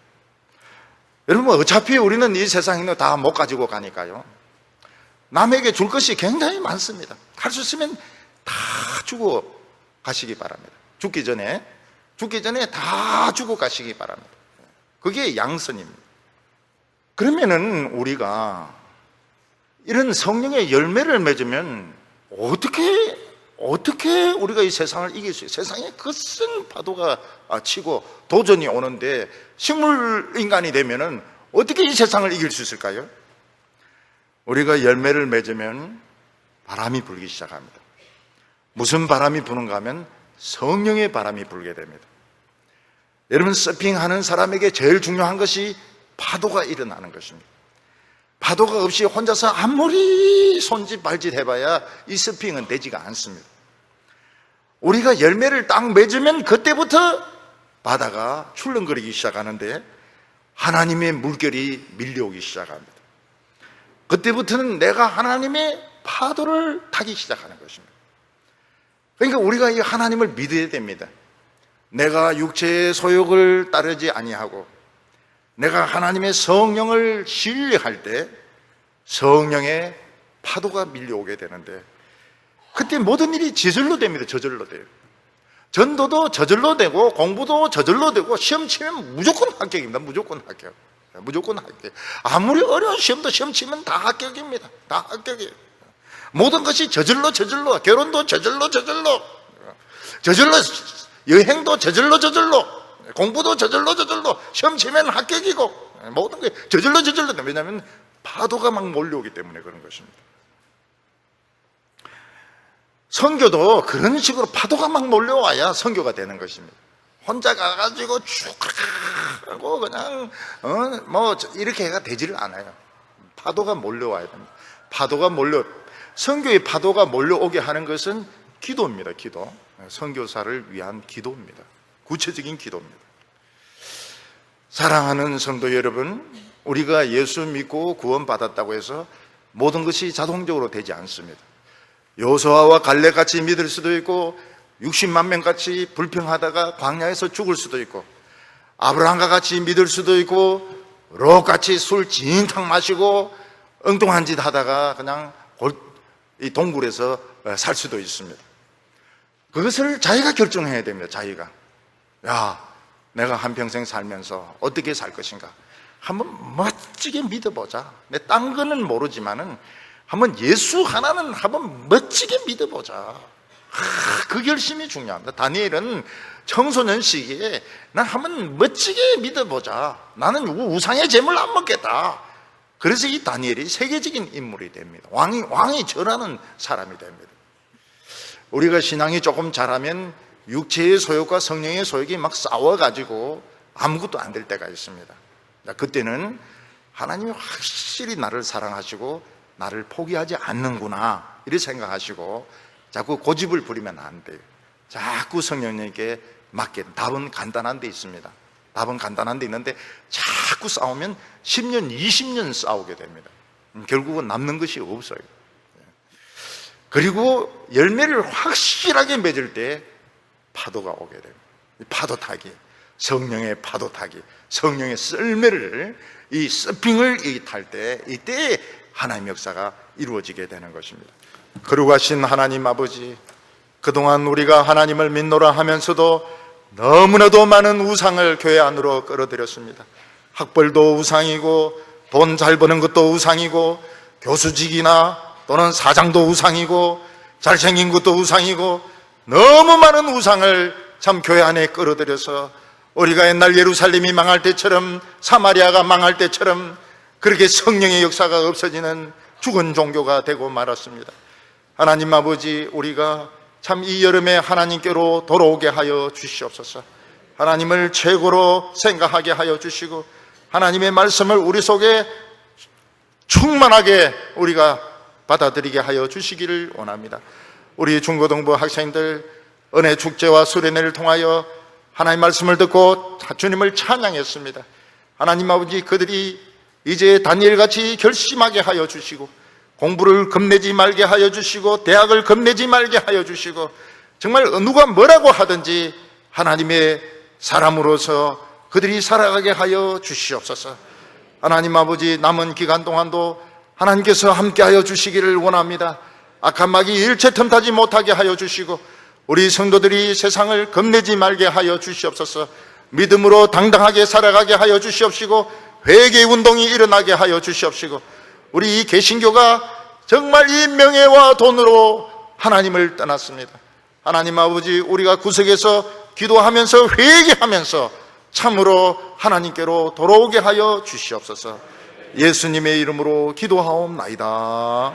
여러분, 어차피 우리는 이 세상에 다 못 가지고 가니까요, 남에게 줄 것이 굉장히 많습니다. 할 수 있으면 다 주고 가시기 바랍니다. 죽기 전에 다 주고 가시기 바랍니다. 그게 양선입니다. 그러면은 우리가 이런 성령의 열매를 맺으면 어떻게 우리가 이 세상을 이길 수 있어요? 세상에 거센 파도가 치고 도전이 오는데 식물 인간이 되면은 어떻게 이 세상을 이길 수 있을까요? 우리가 열매를 맺으면 바람이 불기 시작합니다. 무슨 바람이 부는가 하면 성령의 바람이 불게 됩니다. 여러분, 서핑하는 사람에게 제일 중요한 것이 파도가 일어나는 것입니다. 파도가 없이 혼자서 아무리 손짓 발짓 해봐야 이 서핑은 되지가 않습니다. 우리가 열매를 딱 맺으면 그때부터 바다가 출렁거리기 시작하는데 하나님의 물결이 밀려오기 시작합니다. 그때부터는 내가 하나님의 파도를 타기 시작하는 것입니다. 그러니까 우리가 이 하나님을 믿어야 됩니다. 내가 육체의 소욕을 따르지 아니하고 내가 하나님의 성령을 신뢰할 때 성령의 파도가 밀려오게 되는데, 그때 모든 일이 저절로 됩니다. 저절로 돼요. 전도도 저절로 되고 공부도 저절로 되고 시험 치면 무조건 합격입니다. 무조건 합격. 무조건 합격. 아무리 어려운 시험도 시험 치면 다 합격입니다. 다 합격이에요. 모든 것이 저절로 결혼도 저절로 여행도 저절로 공부도 저절로 시험 치면 합격이고 모든 게 저절로 됩니다. 왜냐하면 파도가 막 몰려오기 때문에 그런 것입니다. 선교도 그런 식으로 파도가 막 몰려와야 선교가 되는 것입니다. 혼자 가가지고 쭉 하고 그냥 이렇게 해가 되지를 않아요. 파도가 몰려와야 됩니다. 선교의 파도가 몰려오게 하는 것은 기도입니다. 기도. 선교사를 위한 기도입니다. 구체적인 기도입니다. 사랑하는 성도 여러분, 우리가 예수 믿고 구원받았다고 해서 모든 것이 자동적으로 되지 않습니다. 여호수아와 갈렙같이 믿을 수도 있고 60만 명 같이 불평하다가 광야에서 죽을 수도 있고, 아브라함과 같이 믿을 수도 있고, 롯같이 술 진탕 마시고 엉뚱한 짓 하다가 그냥 이 동굴에서 살 수도 있습니다. 그것을 자기가 결정해야 됩니다. 자기가. 내가 한평생 살면서 어떻게 살 것인가 한번 멋지게 믿어보자. 내 딴 거는 모르지만은 한번 예수 하나는 한번 멋지게 믿어보자. 그 결심이 중요합니다. 다니엘은 청소년 시기에 난 한번 멋지게 믿어보자. 나는 우상의 재물 안 먹겠다. 그래서 이 다니엘이 세계적인 인물이 됩니다. 왕이 절하는 사람이 됩니다. 우리가 신앙이 조금 잘하면 육체의 소욕과 성령의 소욕이 막 싸워가지고 아무것도 안 될 때가 있습니다. 그때는 하나님이 확실히 나를 사랑하시고 나를 포기하지 않는구나 이렇게 생각하시고 자꾸 고집을 부리면 안 돼요. 자꾸 성령님께 맡게. 답은 간단한 데 있습니다. 답은 간단한 데 있는데 자꾸 싸우면 10년, 20년 싸우게 됩니다. 결국은 남는 것이 없어요. 그리고 열매를 확실하게 맺을 때 파도가 오게 됩니다. 파도 타기, 성령의 파도 타기, 성령의 썰매를, 이 서핑을 탈 때, 이때 하나님의 역사가 이루어지게 되는 것입니다. 거룩하신 하나님 아버지, 그동안 우리가 하나님을 믿노라 하면서도 너무나도 많은 우상을 교회 안으로 끌어들였습니다. 학벌도 우상이고, 돈 잘 버는 것도 우상이고, 교수직이나 또는 사장도 우상이고, 잘생긴 것도 우상이고, 너무 많은 우상을 참 교회 안에 끌어들여서 우리가 옛날 예루살렘이 망할 때처럼, 사마리아가 망할 때처럼 그렇게 성령의 역사가 없어지는 죽은 종교가 되고 말았습니다. 하나님 아버지, 우리가 참 이 여름에 하나님께로 돌아오게 하여 주시옵소서. 하나님을 최고로 생각하게 하여 주시고 하나님의 말씀을 우리 속에 충만하게 우리가 받아들이게 하여 주시기를 원합니다. 우리 중고등부 학생들 은혜 축제와 수련회를 통하여 하나님 말씀을 듣고 주님을 찬양했습니다. 하나님 아버지, 그들이 이제 다니엘같이 결심하게 하여 주시고 공부를 겁내지 말게 하여 주시고 대학을 겁내지 말게 하여 주시고 정말 누가 뭐라고 하든지 하나님의 사람으로서 그들이 살아가게 하여 주시옵소서. 하나님 아버지, 남은 기간 동안도 하나님께서 함께하여 주시기를 원합니다. 악한 마귀 일체 틈타지 못하게 하여 주시고 우리 성도들이 세상을 겁내지 말게 하여 주시옵소서. 믿음으로 당당하게 살아가게 하여 주시옵시고 회개 운동이 일어나게 하여 주시옵시고 우리 이 개신교가 정말 이 명예와 돈으로 하나님을 떠났습니다. 하나님 아버지, 우리가 구석에서 기도하면서 회개하면서 참으로 하나님께로 돌아오게 하여 주시옵소서. 예수님의 이름으로 기도하옵나이다.